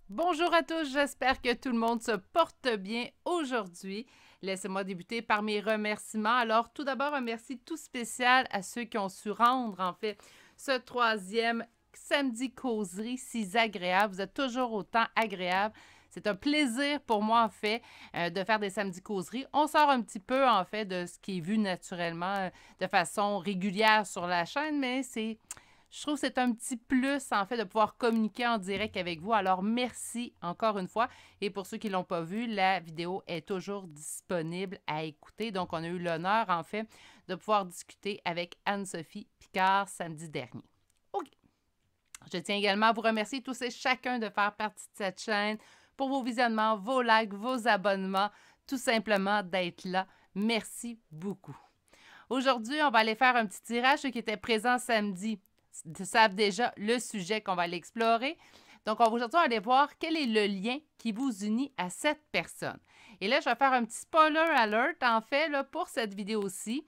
Bonjour à tous, j'espère que tout le monde se porte bien aujourd'hui. Laissez-moi débuter par mes remerciements. Alors, tout d'abord, un merci tout spécial à ceux qui ont su rendre, en fait, ce troisième samedi causerie si agréable. Vous êtes toujours autant agréable. C'est un plaisir pour moi, en fait, de faire des samedis causeries. On sort un petit peu, en fait, de ce qui est vu naturellement de façon régulière sur la chaîne, mais je trouve que c'est un petit plus, en fait, de pouvoir communiquer en direct avec vous. Alors, merci encore une fois. Et pour ceux qui ne l'ont pas vu, la vidéo est toujours disponible à écouter. Donc, on a eu l'honneur, en fait, de pouvoir discuter avec Anne-Sophie Picard samedi dernier. OK. Je tiens également à vous remercier tous et chacun de faire partie de cette chaîne pour vos visionnements, vos likes, vos abonnements, tout simplement d'être là. Merci beaucoup. Aujourd'hui, on va aller faire un petit tirage. Ceux qui étaient présents samedi savent déjà le sujet qu'on va aller explorer. Donc, aujourd'hui, on va aller voir quel est le lien qui vous unit à cette personne. Et là, je vais faire un petit spoiler alert, en fait, là, pour cette vidéo-ci.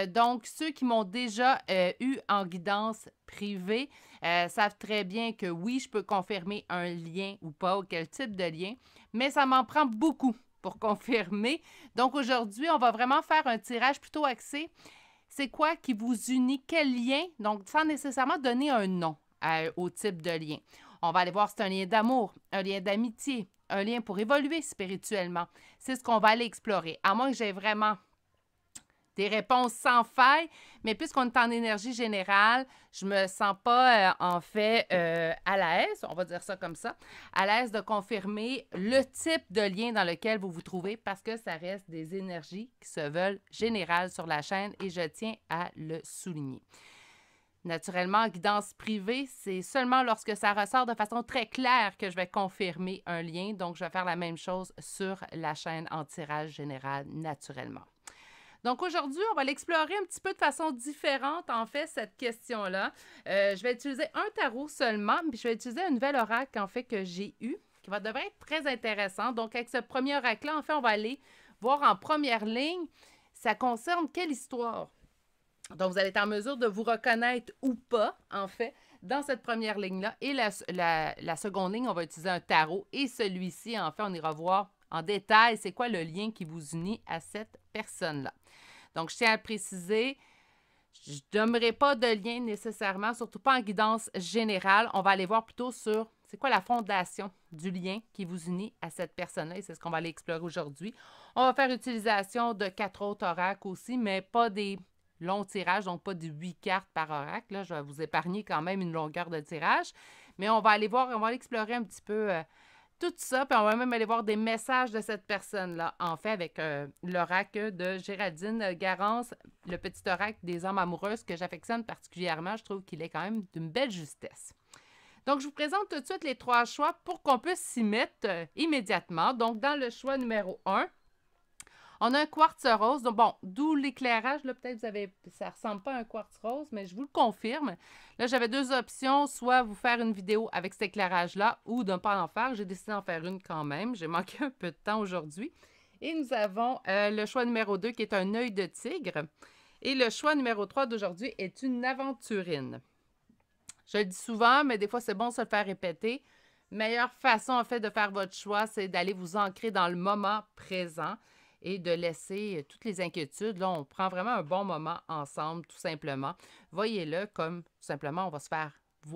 Donc, ceux qui m'ont déjà eu en guidance privée savent très bien que oui, je peux confirmer un lien ou pas, ou quel type de lien, mais ça m'en prend beaucoup pour confirmer. Donc, aujourd'hui, on va vraiment faire un tirage plutôt axé. C'est quoi qui vous unit? Quel lien? Donc, sans nécessairement donner un nom au type de lien. On va aller voir si c'est un lien d'amour, un lien d'amitié, un lien pour évoluer spirituellement. C'est ce qu'on va aller explorer. À moins que j'ai vraiment des réponses sans faille, mais puisqu'on est en énergie générale, je me sens pas, en fait, à l'aise, on va dire ça comme ça, à l'aise de confirmer le type de lien dans lequel vous vous trouvez parce que ça reste des énergies qui se veulent générales sur la chaîne et je tiens à le souligner. Naturellement, en guidance privée, c'est seulement lorsque ça ressort de façon très claire que je vais confirmer un lien. Donc, je vais faire la même chose sur la chaîne en tirage général naturellement. Donc aujourd'hui, on va l'explorer un petit peu de façon différente, en fait, cette question-là. Je vais utiliser un tarot seulement, puis je vais utiliser un nouvel oracle, en fait, que j'ai eu, qui devrait être très intéressant. Donc avec ce premier oracle-là, en fait, on va aller voir en première ligne, ça concerne quelle histoire? Donc vous allez être en mesure de vous reconnaître ou pas, en fait, dans cette première ligne-là. Et la seconde ligne, on va utiliser un tarot. Et celui-ci, en fait, on ira voir en détail c'est quoi le lien qui vous unit à cette personne-là. Donc, je tiens à préciser, je ne donnerai pas de lien nécessairement, surtout pas en guidance générale. On va aller voir plutôt sur c'est quoi la fondation du lien qui vous unit à cette personne-là et c'est ce qu'on va aller explorer aujourd'hui. On va faire utilisation de 4 autres oracles aussi, mais pas des longs tirages, donc pas de 8 cartes par oracle. Là, je vais vous épargner quand même une longueur de tirage. Mais on va aller voir, on va aller explorer un petit peu tout ça, puis on va même aller voir des messages de cette personne-là, en fait, avec l'oracle de Géraldine Garance, le petit oracle des âmes amoureuses que j'affectionne particulièrement. Je trouve qu'il est quand même d'une belle justesse. Donc, je vous présente tout de suite les 3 choix pour qu'on puisse s'y mettre immédiatement. Donc, dans le choix numéro 1, on a un quartz rose. Donc, bon, d'où l'éclairage. Là, peut-être ça ressemble pas à un quartz rose, mais je vous le confirme. Là, j'avais 2 options. Soit vous faire une vidéo avec cet éclairage-là ou de ne pas en faire. J'ai décidé d'en faire une quand même. J'ai manqué un peu de temps aujourd'hui. Et nous avons le choix numéro 2 qui est un œil de tigre. Et le choix numéro 3 d'aujourd'hui est une aventurine. Je le dis souvent, mais des fois, c'est bon de se le faire répéter. Meilleure façon, en fait, de faire votre choix, c'est d'aller vous ancrer dans le moment présent et de laisser toutes les inquiétudes. Là, on prend vraiment un bon moment ensemble, tout simplement. Voyez-le comme, tout simplement,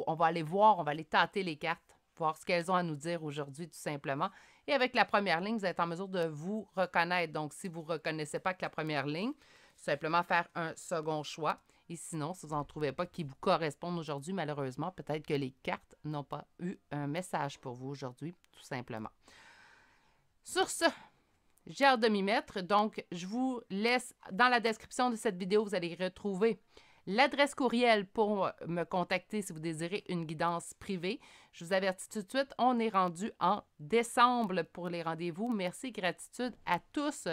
on va aller voir, on va aller tâter les cartes, voir ce qu'elles ont à nous dire aujourd'hui, tout simplement. Et avec la première ligne, vous êtes en mesure de vous reconnaître. Donc, si vous ne reconnaissez pas que la première ligne, simplement faire un second choix. Et sinon, si vous n'en trouvez pas qui vous correspondent aujourd'hui, malheureusement, peut-être que les cartes n'ont pas eu un message pour vous aujourd'hui, tout simplement. Sur ce, j'ai hâte de m'y mettre. Donc, je vous laisse dans la description de cette vidéo, vous allez retrouver l'adresse courriel pour me contacter si vous désirez une guidance privée. Je vous avertis tout de suite, on est rendu en décembre pour les rendez-vous. Merci, gratitude à tous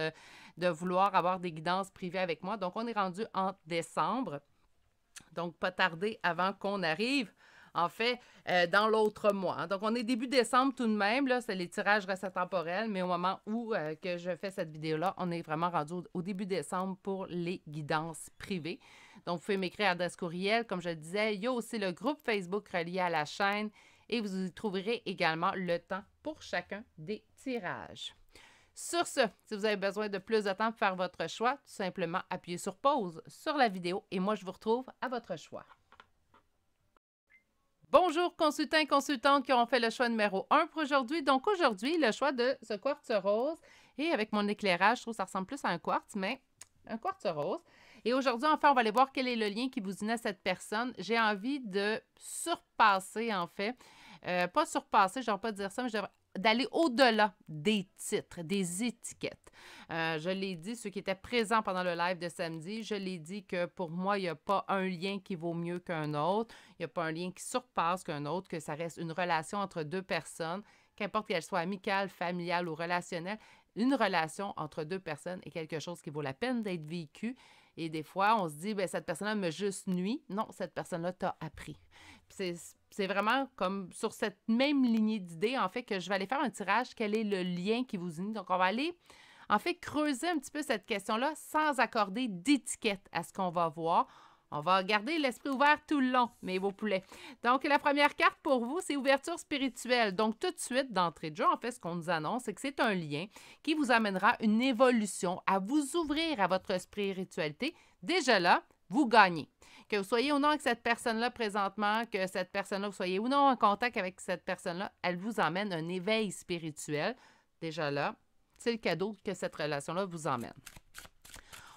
de vouloir avoir des guidances privées avec moi. Donc, on est rendu en décembre. Donc, pas tarder avant qu'on arrive, en fait, dans l'autre mois. Donc, on est début décembre tout de même. Là, c'est les tirages restent temporels, mais au moment où que je fais cette vidéo-là, on est vraiment rendu au début décembre pour les guidances privées. Donc, vous pouvez m'écrire à l'adresse courriel. Comme je le disais, il y a aussi le groupe Facebook relié à la chaîne et vous y trouverez également le temps pour chacun des tirages. Sur ce, si vous avez besoin de plus de temps pour faire votre choix, tout simplement appuyez sur pause sur la vidéo et moi je vous retrouve à votre choix. Bonjour consultants et consultantes qui ont fait le choix numéro 1 pour aujourd'hui. Donc aujourd'hui, le choix de ce quartz rose et avec mon éclairage, je trouve que ça ressemble plus à un quartz, mais un quartz rose. Et aujourd'hui, enfin, on va aller voir quel est le lien qui vous unit à cette personne. J'ai envie de surpasser, en fait, pas surpasser, je ne vais pas dire ça, mais d'aller au-delà des titres, des étiquettes. Je l'ai dit, ceux qui étaient présents pendant le live de samedi, je l'ai dit que pour moi, il n'y a pas un lien qui vaut mieux qu'un autre. Il n'y a pas un lien qui surpasse qu'un autre, que ça reste une relation entre deux personnes, qu'importe qu'elle soit amicale, familiale ou relationnelle. Une relation entre deux personnes est quelque chose qui vaut la peine d'être vécu. Et des fois, on se dit, bien, cette personne-là me juste nuit. Non, cette personne-là t'a appris. C'est vraiment comme sur cette même lignée d'idées, en fait, que je vais aller faire un tirage. Quel est le lien qui vous unit? Donc, on va aller, en fait, creuser un petit peu cette question-là sans accorder d'étiquette à ce qu'on va voir. On va garder l'esprit ouvert tout le long, mes beaux poulets. Donc, la première carte pour vous, c'est ouverture spirituelle. Donc, tout de suite, d'entrée de jeu, en fait, ce qu'on nous annonce, c'est que c'est un lien qui vous amènera une évolution, à vous ouvrir à votre spiritualité. Déjà là, vous gagnez. Que vous soyez ou non avec cette personne-là présentement, que cette personne-là, vous soyez ou non en contact avec cette personne-là, elle vous emmène un éveil spirituel. Déjà là, c'est le cadeau que cette relation-là vous emmène.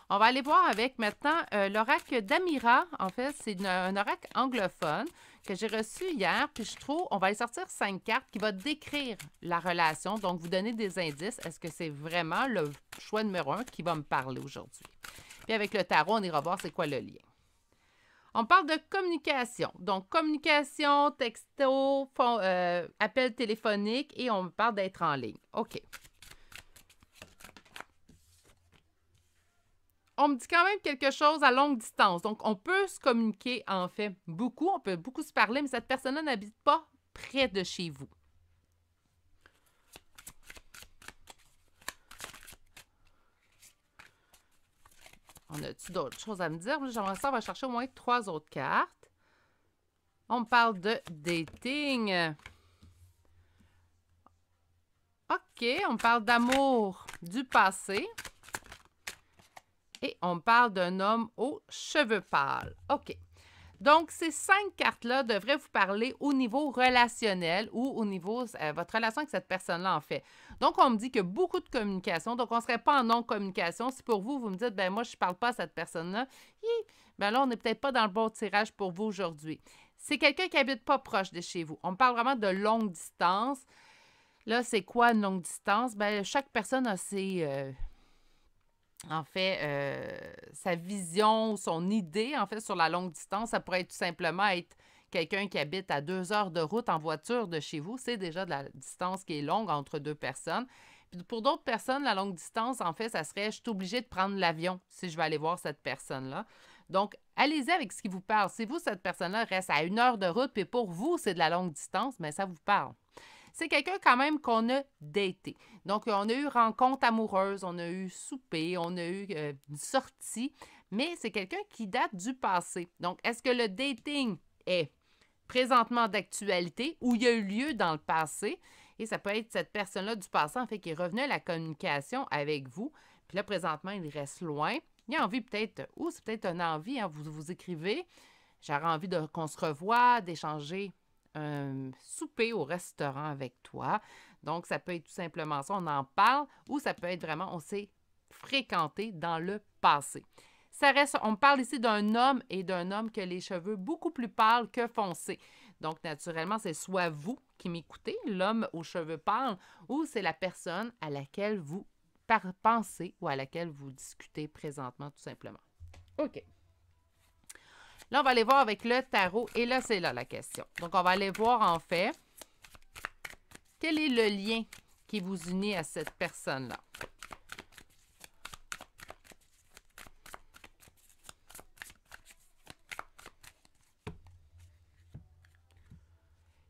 On va aller voir avec maintenant l'oracle d'Amira. En fait, c'est un oracle anglophone que j'ai reçu hier. Puis je trouve, on va aller sortir 5 cartes qui vont décrire la relation. Donc, vous donner des indices. Est-ce que c'est vraiment le choix numéro 1 qui va me parler aujourd'hui? Puis avec le tarot, on ira voir c'est quoi le lien. On parle de communication. Donc, communication, texto, appel téléphonique et on parle d'être en ligne. OK. On me dit quand même quelque chose à longue distance. Donc, on peut se communiquer, en fait, beaucoup. On peut beaucoup se parler, mais cette personne-là n'habite pas près de chez vous. On a-tu d'autres choses à me dire? J'aimerais ça, on va chercher au moins 3 autres cartes. On me parle de dating. OK, on me parle d'amour du passé. Et on me parle d'un homme aux cheveux pâles. OK. Donc, ces 5 cartes-là devraient vous parler au niveau relationnel ou au niveau votre relation avec cette personne-là, en fait. Donc, on me dit qu'il y a beaucoup de communication. Donc, on ne serait pas en non-communication. Si pour vous, vous me dites, ben moi, je ne parle pas à cette personne-là, ben là, on n'est peut-être pas dans le bon tirage pour vous aujourd'hui. C'est quelqu'un qui habite pas proche de chez vous. On me parle vraiment de longue distance. Là, c'est quoi une longue distance? Ben, chaque personne a ses... en fait, sa vision, son idée, en fait, sur la longue distance, ça pourrait tout simplement être quelqu'un qui habite à 2 heures de route en voiture de chez vous. C'est déjà de la distance qui est longue entre deux personnes. Puis pour d'autres personnes, la longue distance, en fait, ça serait, je suis obligée de prendre l'avion si je vais aller voir cette personne-là. Donc, allez-y avec ce qui vous parle. Si vous, cette personne-là, reste à 1 heure de route, puis pour vous, c'est de la longue distance, mais ça vous parle. C'est quelqu'un quand même qu'on a daté. Donc, on a eu rencontre amoureuse, on a eu souper, on a eu une sortie, mais c'est quelqu'un qui date du passé. Donc, est-ce que le dating est présentement d'actualité ou il y a eu lieu dans le passé? Et ça peut être cette personne-là du passé, en fait, qui est revenue à la communication avec vous. Puis là, présentement, il reste loin. Il a envie peut-être, ou c'est peut-être une envie, hein, vous écrivez, j'aurais envie qu'on se revoie, d'échanger un souper au restaurant avec toi. Donc, ça peut être tout simplement ça, on en parle, ou ça peut être vraiment, on s'est fréquenté dans le passé. Ça reste, on parle ici d'un homme et d'un homme qui a les cheveux beaucoup plus pâles que foncés. Donc, naturellement, c'est soit vous qui m'écoutez, l'homme aux cheveux pâles, ou c'est la personne à laquelle vous pensez ou à laquelle vous discutez présentement, tout simplement. OK. Là, on va aller voir avec le tarot. Et là, c'est là la question. Donc, on va aller voir, en fait, quel est le lien qui vous unit à cette personne-là.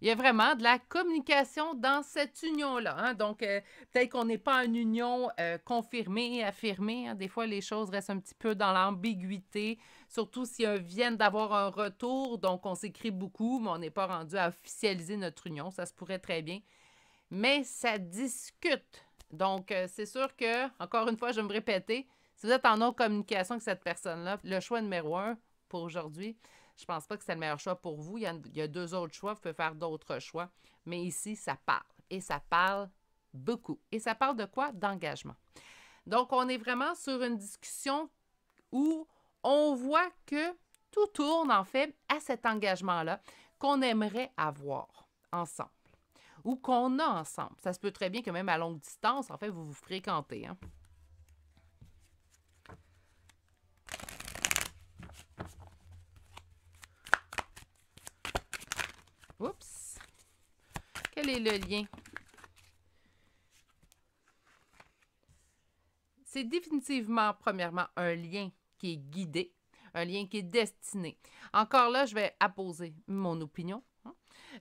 Il il y a vraiment de la communication dans cette union-là. Hein? Donc, peut-être qu'on n'est pas en union confirmée, affirmée. Hein? Des fois, les choses restent un petit peu dans l'ambiguïté, surtout si viennent d'avoir un retour. Donc, on s'écrit beaucoup, mais on n'est pas rendu à officialiser notre union. Ça se pourrait très bien. Mais ça discute. Donc, c'est sûr que, encore une fois, je vais me répéter, si vous êtes en non-communication avec cette personne-là, le choix numéro 1 pour aujourd'hui, je pense pas que c'est le meilleur choix pour vous. Il y a 2 autres choix, vous pouvez faire d'autres choix. Mais ici, ça parle. Et ça parle beaucoup. Et ça parle de quoi? D'engagement. Donc, on est vraiment sur une discussion où on voit que tout tourne, en fait, à cet engagement-là qu'on aimerait avoir ensemble. Ou qu'on a ensemble. Ça se peut très bien que même à longue distance, en fait, vous vous fréquentez. Hein? Oups! Quel est le lien? C'est définitivement, premièrement, un lien qui est guidé, un lien qui est destiné. Encore là, je vais apposer mon opinion.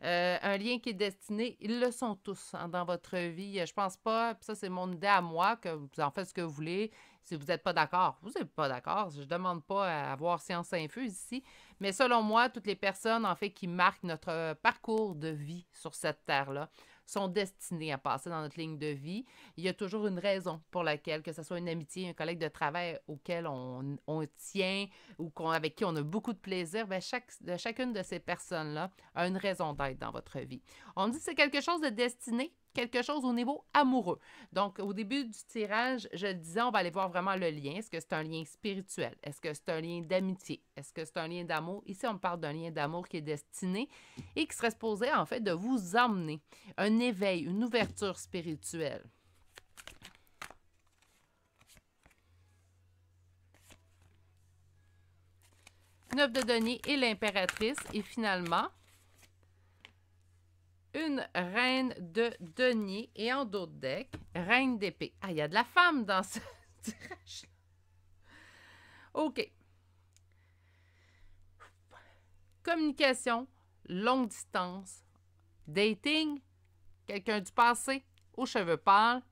Un lien qui est destiné, ils le sont tous hein, dans votre vie. Je pense pas, puis ça c'est mon idée à moi, que vous en faites ce que vous voulez. Si vous n'êtes pas d'accord, vous n'êtes pas d'accord. Je ne demande pas à avoir science infuse ici. Mais selon moi, toutes les personnes en fait qui marquent notre parcours de vie sur cette terre-là sont destinées à passer dans notre ligne de vie. Il y a toujours une raison pour laquelle, que ce soit une amitié, un collègue de travail auquel on tient ou avec qui on a beaucoup de plaisir, bien, chacune de ces personnes-là a une raison d'être dans votre vie. On dit que c'est quelque chose de destiné, quelque chose au niveau amoureux. Donc, au début du tirage, je le disais, on va aller voir vraiment le lien. Est-ce que c'est un lien spirituel? Est-ce que c'est un lien d'amitié? Est-ce que c'est un lien d'amour? Ici, on parle d'un lien d'amour qui est destiné et qui serait supposé, en fait, de vous emmener un éveil, une ouverture spirituelle. Neuf de denier et l'impératrice. Et finalement, une reine de denier et en dos de deck, reine d'épée. Ah, il y a de la femme dans ce tirage-là. OK. Communication, longue distance, dating, quelqu'un du passé, aux cheveux pâles,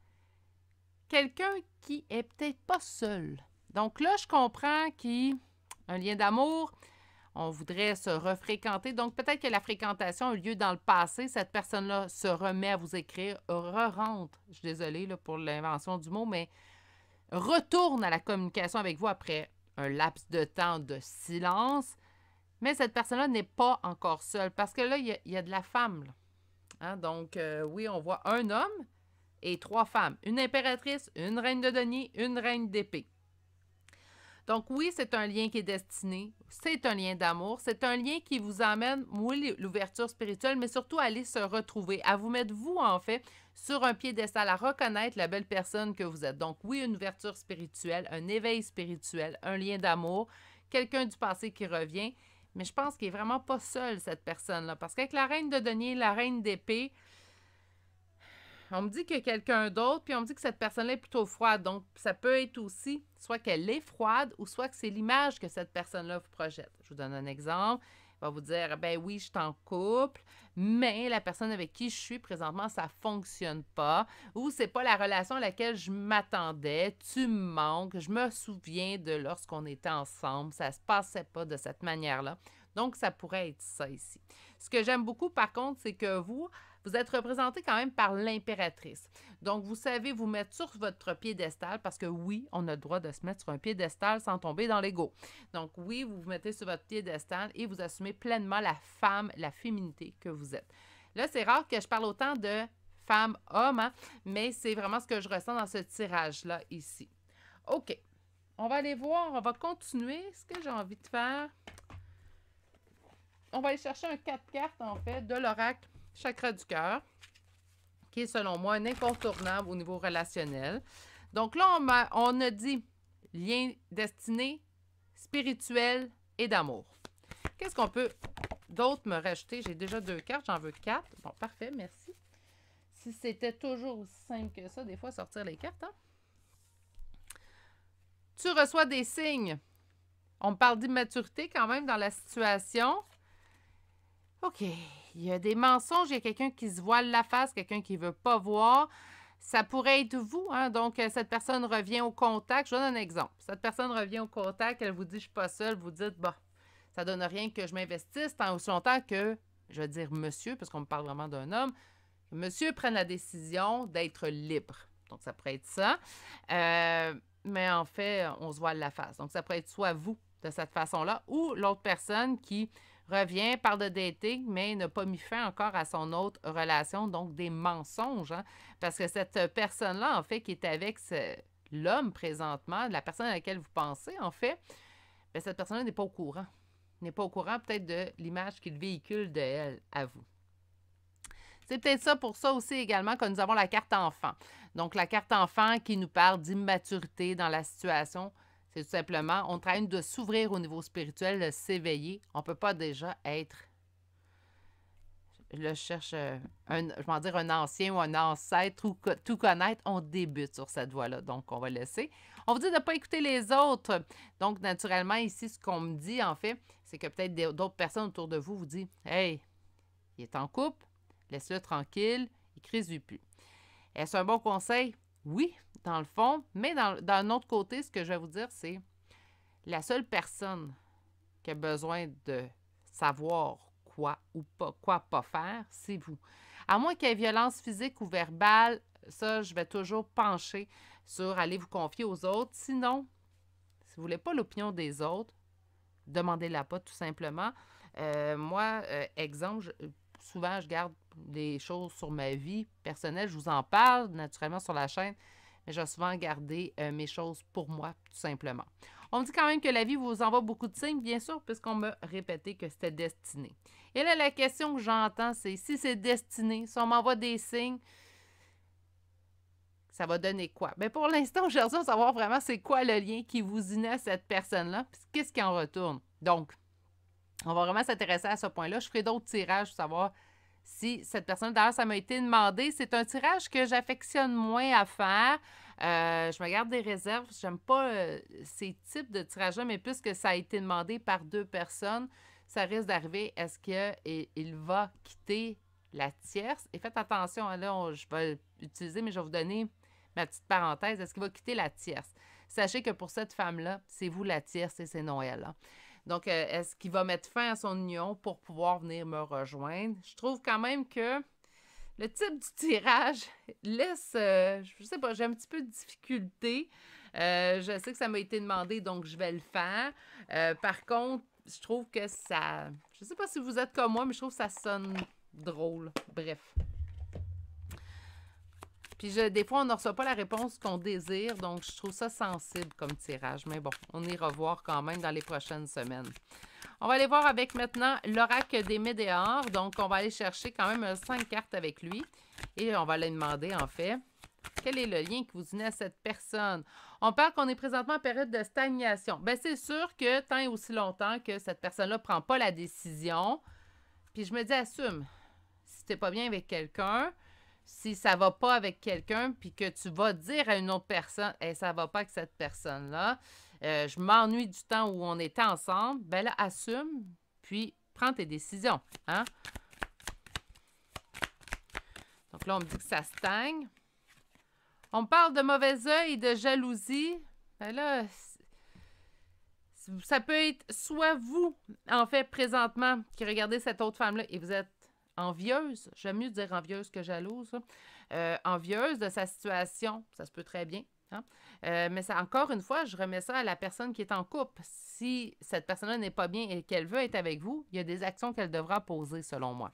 quelqu'un qui est peut-être pas seul. Donc là, je comprends un lien d'amour, on voudrait se refréquenter. Donc, peut-être que la fréquentation a eu lieu dans le passé. Cette personne-là se remet à vous écrire, re-rentre, je suis désolée là, pour l'invention du mot, mais retourne à la communication avec vous après un laps de temps de silence. Mais cette personne-là n'est pas encore seule parce que là, il y a de la femme. Là. Hein? Donc, oui, on voit un homme et 3 femmes. Une impératrice, une reine de denier, une reine d'épée. Donc oui, c'est un lien qui est destiné, c'est un lien d'amour, c'est un lien qui vous amène, oui, l'ouverture spirituelle, mais surtout à aller se retrouver, à vous mettre, vous, en fait, sur un piédestal, à reconnaître la belle personne que vous êtes. Donc oui, une ouverture spirituelle, un éveil spirituel, un lien d'amour, quelqu'un du passé qui revient, mais je pense qu'il n'est vraiment pas seul, cette personne-là, parce qu'avec la reine de denier, la reine d'épée, on me dit qu'il y a quelqu'un d'autre, puis on me dit que cette personne-là est plutôt froide. Donc, ça peut être aussi soit qu'elle est froide ou soit que c'est l'image que cette personne-là vous projette. Je vous donne un exemple. Il va vous dire, ben oui, je suis en couple, mais la personne avec qui je suis présentement, ça ne fonctionne pas. Ou c'est pas la relation à laquelle je m'attendais. Tu me manques. Je me souviens de lorsqu'on était ensemble. Ça ne se passait pas de cette manière-là. Donc, ça pourrait être ça ici. Ce que j'aime beaucoup, par contre, c'est que vous êtes représenté quand même par l'impératrice. Donc, vous savez vous mettre sur votre piédestal parce que oui, on a le droit de se mettre sur un piédestal sans tomber dans l'ego. Donc, oui, vous vous mettez sur votre piédestal et vous assumez pleinement la femme, la féminité que vous êtes. Là, c'est rare que je parle autant de femme-homme, hein, mais c'est vraiment ce que je ressens dans ce tirage-là ici. OK. On va aller voir, on va continuer. Ce que j'ai envie de faire, on va aller chercher un 4 cartes, en fait, de l'oracle Chakra du cœur, qui est selon moi un incontournable au niveau relationnel. Donc là, on a dit lien destiné, spirituel et d'amour. Qu'est-ce qu'on peut d'autre me rajouter? J'ai déjà 2 cartes, j'en veux 4. Bon, parfait, merci. Si c'était toujours aussi simple que ça, des fois, sortir les cartes, hein? Tu reçois des signes. On me parle d'immaturité quand même dans la situation. OK. il y a des mensonges, il y a quelqu'un qui se voile la face, quelqu'un qui ne veut pas voir. Ça pourrait être vous, hein? Donc, cette personne revient au contact. Je vous donne un exemple. Cette personne revient au contact, elle vous dit « je suis pas seule », vous dites « bon, ça donne rien que je m'investisse tant aussi longtemps que, je vais dire monsieur, parce qu'on me parle vraiment d'un homme, que monsieur prenne la décision d'être libre ». Donc, ça pourrait être ça. Mais en fait, on se voile la face. Donc, ça pourrait être soit vous, de cette façon-là, ou l'autre personne qui revient, parle de dating, mais n'a pas mis fin encore à son autre relation, donc des mensonges, hein? Parce que cette personne-là, en fait, qui est avec l'homme présentement, la personne à laquelle vous pensez, en fait, bien, cette personne-là n'est pas au courant. N'est pas au courant peut-être de l'image qu'il véhicule de elle à vous. C'est peut-être ça pour ça aussi également que nous avons la carte enfant. Donc, la carte enfant qui nous parle d'immaturité dans la situation. C'est tout simplement, on traîne de s'ouvrir au niveau spirituel, de s'éveiller. On ne peut pas déjà être, là, je cherche je vais dire un ancien ou un ancêtre ou tout connaître. On débute sur cette voie-là, donc on va laisser. On vous dit de ne pas écouter les autres. Donc, naturellement, ici, ce qu'on me dit, en fait, c'est que peut-être d'autres personnes autour de vous vous disent « Hey, il est en couple, laisse-le tranquille, il ne crisue plus. » Est-ce un bon conseil? Oui, dans le fond, mais d'un autre côté, ce que je vais vous dire, c'est la seule personne qui a besoin de savoir quoi pas faire, c'est vous. À moins qu'il y ait violence physique ou verbale, ça, je vais toujours pencher sur aller vous confier aux autres. Sinon, si vous ne voulez pas l'opinion des autres, demandez-la pas tout simplement. Moi, exemple, souvent, je garde des choses sur ma vie personnelle. Je vous en parle naturellement sur la chaîne, mais je vais souvent garder mes choses pour moi, tout simplement. On me dit quand même que la vie vous envoie beaucoup de signes, bien sûr, puisqu'on m'a répété que c'était destiné. Et là, la question que j'entends, c'est si c'est destiné, si on m'envoie des signes, ça va donner quoi? Bien, pour l'instant, j'ai besoin de savoir vraiment c'est quoi le lien qui vous unit à cette personne-là, puis qu'est-ce qui en retourne. Donc, on va vraiment s'intéresser à ce point-là. Je ferai d'autres tirages pour savoir si cette personne, d'ailleurs, ça m'a été demandé. C'est un tirage que j'affectionne moins à faire. Je me garde des réserves. J'aime pas ces types de tirages-là, mais puisque ça a été demandé par 2 personnes, ça risque d'arriver. Est-ce qu'il va quitter la tierce? Et faites attention, hein, là, je vais utiliser, mais je vais vous donner ma petite parenthèse. Est-ce qu'il va quitter la tierce? Sachez que pour cette femme-là, c'est vous la tierce et c'est non elle. Hein? Donc, est-ce qu'il va mettre fin à son union pour pouvoir venir me rejoindre? Je trouve quand même que le type du tirage laisse, je sais pas, j'ai un petit peu de difficulté. Je sais que ça m'a été demandé, donc je vais le faire. Par contre, je trouve que ça... Je sais pas si vous êtes comme moi, mais je trouve que ça sonne drôle. Bref. Puis des fois, on ne reçoit pas la réponse qu'on désire, donc je trouve ça sensible comme tirage. Mais bon, on ira voir quand même dans les prochaines semaines. On va aller voir avec maintenant l'oracle des Médéors. Donc, on va aller chercher quand même 5 cartes avec lui. Et on va lui demander, en fait, quel est le lien qui vous unit à cette personne? On parle qu'on est présentement en période de stagnation. Bien, c'est sûr que tant et aussi longtemps que cette personne-là ne prend pas la décision, puis je me dis, assume. Si tu n'es pas bien avec quelqu'un, si ça ne va pas avec quelqu'un, puis que tu vas dire à une autre personne, hey, ça ne va pas avec cette personne-là, je m'ennuie du temps où on était ensemble, ben là, assume, puis prends tes décisions. Hein? Donc là, on me dit que ça stagne. On me parle de mauvais œil et de jalousie. Ben là, ça peut être soit vous, en fait, présentement, qui regardez cette autre femme-là et vous êtes envieuse, j'aime mieux dire envieuse que jalouse, envieuse de sa situation, ça se peut très bien. Hein? Mais ça, encore une fois, je remets ça à la personne qui est en couple. Si cette personne-là n'est pas bien et qu'elle veut être avec vous, il y a des actions qu'elle devra poser, selon moi.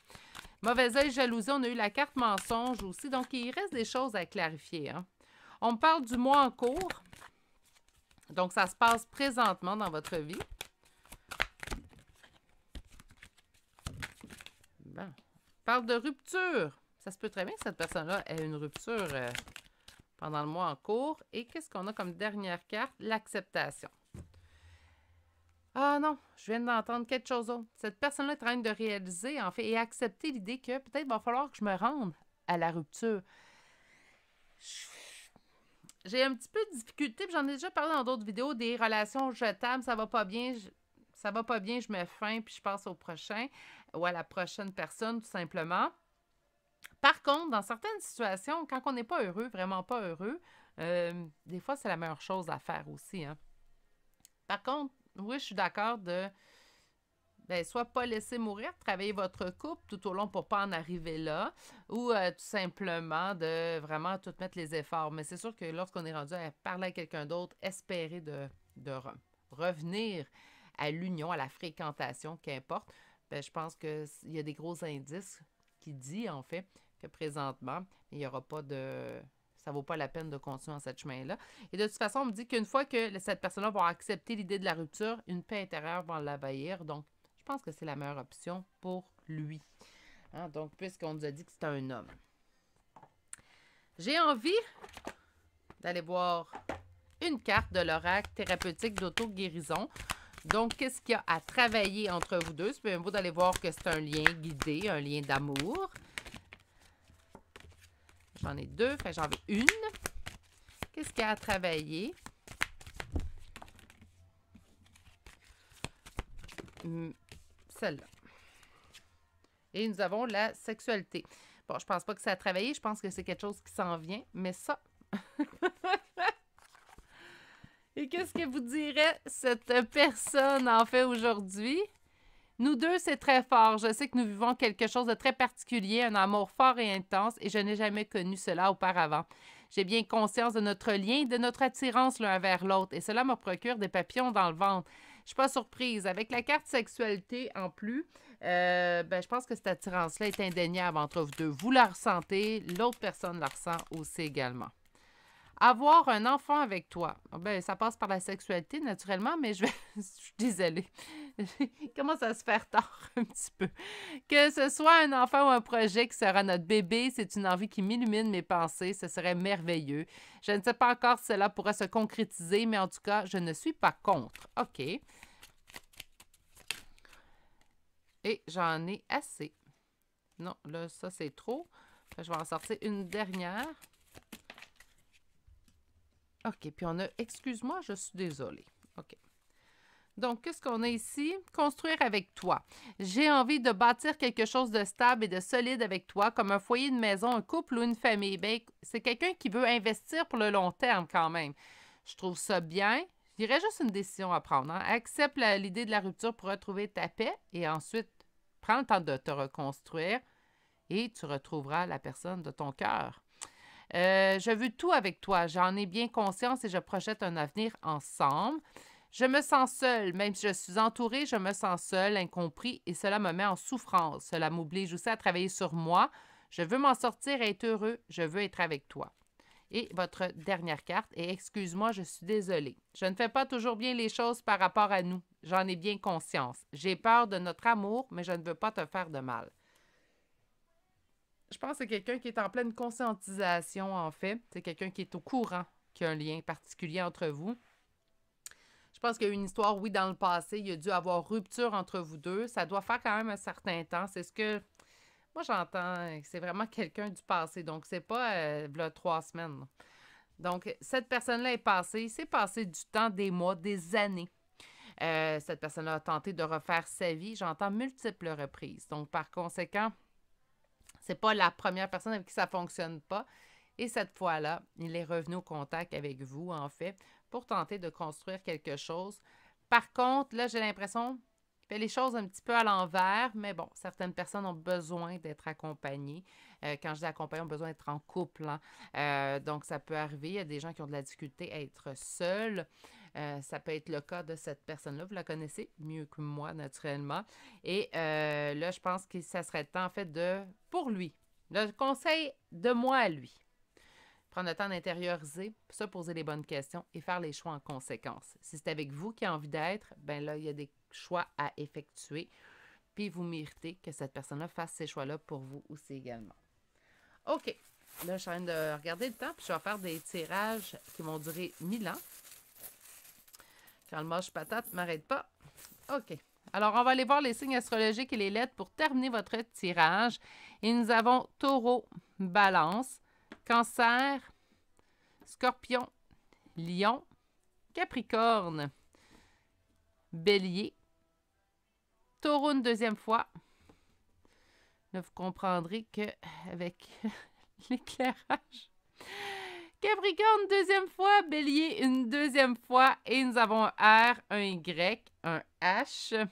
Mauvais œil, jalousie, on a eu la carte mensonge aussi, donc il reste des choses à clarifier. Hein? On me parle du mois en cours, donc ça se passe présentement dans votre vie. Bon. On parle de rupture. Ça se peut très bien que cette personne-là ait une rupture pendant le mois en cours. Et qu'est-ce qu'on a comme dernière carte? L'acceptation. Ah non, je viens d'entendre quelque chose d'autre. Cette personne-là est en train de réaliser, en fait, et accepter l'idée que peut-être va falloir que je me rende à la rupture. J'ai un petit peu de difficulté, puis j'en ai déjà parlé dans d'autres vidéos, des relations jetables, ça va pas bien. ça va pas bien, je mets fin, puis je passe au prochain ou à la prochaine personne, tout simplement. Par contre, dans certaines situations, quand on n'est pas heureux, vraiment pas heureux, des fois, c'est la meilleure chose à faire aussi, hein. Par contre, oui, je suis d'accord de soit pas laisser mourir, travailler votre couple tout au long pour pas en arriver là, ou tout simplement de vraiment tout mettre les efforts. Mais c'est sûr que lorsqu'on est rendu à parler à quelqu'un d'autre, espérer de revenir à l'union, à la fréquentation, qu'importe, je pense qu'il y a des gros indices qui disent, en fait, que présentement, il n'y aura pas de... Ça vaut pas la peine de continuer dans ce chemin-là. Et de toute façon, on me dit qu'une fois que cette personne-là va accepter l'idée de la rupture, une paix intérieure va l'envahir. Donc, je pense que c'est la meilleure option pour lui. Hein? Donc, puisqu'on nous a dit que c'était un homme. J'ai envie d'aller voir une carte de l'oracle thérapeutique d'auto-guérison. Donc, qu'est-ce qu'il y a à travailler entre vous deux? C'est bien beau d'aller voir que c'est un lien guidé, un lien d'amour. J'en ai deux, fait j'en veux une. Qu'est-ce qu'il y a à travailler? Celle-là. Et nous avons la sexualité. Bon, je pense pas que ça a travaillé, je pense que c'est quelque chose qui s'en vient, mais ça... Et qu'est-ce que vous dirait cette personne en fait aujourd'hui? Nous deux, c'est très fort. Je sais que nous vivons quelque chose de très particulier, un amour fort et intense, et je n'ai jamais connu cela auparavant. J'ai bien conscience de notre lien et de notre attirance l'un vers l'autre, et cela me procure des papillons dans le ventre. Je suis pas surprise. Avec la carte sexualité en plus, je pense que cette attirance-là est indéniable entre vous deux. Vous la ressentez, l'autre personne la ressent aussi également. Avoir un enfant avec toi. Ça passe par la sexualité, naturellement, mais je suis désolée. Il commence à se faire tard un petit peu. Que ce soit un enfant ou un projet qui sera notre bébé, c'est une envie qui m'illumine mes pensées. Ce serait merveilleux. Je ne sais pas encore si cela pourra se concrétiser, mais en tout cas, je ne suis pas contre. OK. Et j'en ai assez. Non, là, ça, c'est trop. Je vais en sortir une dernière. OK, puis on a... Excuse-moi, je suis désolée. OK. Donc, qu'est-ce qu'on a ici? Construire avec toi. J'ai envie de bâtir quelque chose de stable et de solide avec toi, comme un foyer, une maison, un couple ou une famille. C'est quelqu'un qui veut investir pour le long terme quand même. Je trouve ça bien. Je dirais juste une décision à prendre. Hein? Accepte l'idée de la rupture pour retrouver ta paix et ensuite, prends le temps de te reconstruire et tu retrouveras la personne de ton cœur. Je veux tout avec toi. J'en ai bien conscience et je projette un avenir ensemble. Je me sens seule. Même si je suis entourée, je me sens seule, incompris et cela me met en souffrance. Cela m'oblige aussi à travailler sur moi. Je veux m'en sortir et être heureux. Je veux être avec toi. Et votre dernière carte est « Excuse-moi, je suis désolée. Je ne fais pas toujours bien les choses par rapport à nous. J'en ai bien conscience. J'ai peur de notre amour, mais je ne veux pas te faire de mal. » Je pense que c'est quelqu'un qui est en pleine conscientisation, en fait. C'est quelqu'un qui est au courant qu'il y a un lien particulier entre vous. Je pense qu'il y a eu une histoire, oui, dans le passé. Il y a dû avoir rupture entre vous deux. Ça doit faire quand même un certain temps. C'est ce que... Moi, j'entends. C'est vraiment quelqu'un du passé. Donc, c'est pas là, 3 semaines. Donc, cette personne-là est passée. C'est passé du temps, des mois, des années. Cette personne-là a tenté de refaire sa vie. J'entends multiples reprises. Donc, par conséquent... C'est pas la première personne avec qui ça ne fonctionne pas. Et cette fois-là, il est revenu au contact avec vous, en fait, pour tenter de construire quelque chose. Par contre, là, j'ai l'impression qu'il fait les choses un petit peu à l'envers, mais bon, certaines personnes ont besoin d'être accompagnées. Quand je dis accompagnées, ont besoin d'être en couple. Hein? Donc, ça peut arriver. Il y a des gens qui ont de la difficulté à être seuls. Ça peut être le cas de cette personne-là. Vous la connaissez mieux que moi, naturellement. Et là, je pense que ça serait le temps, en fait, pour lui. Le conseil de moi à lui. Prendre le temps d'intérioriser, se poser les bonnes questions et faire les choix en conséquence. Si c'est avec vous qui a envie d'être, ben là, il y a des choix à effectuer. Puis vous méritez que cette personne-là fasse ces choix-là pour vous aussi également. OK. Là, je suis en train de regarder le temps, puis je vais faire des tirages qui vont durer 1000 ans. Quand le mâche patate ne m'arrête pas. OK. Alors, on va aller voir les signes astrologiques et les lettres pour terminer votre tirage. Et nous avons Taureau, Balance, Cancer, Scorpion, Lion, Capricorne, Bélier, Taureau une deuxième fois. Là, vous comprendrez que avec l'éclairage. Capricorne, deuxième fois. Bélier, une deuxième fois. Et nous avons un R, un Y, un H,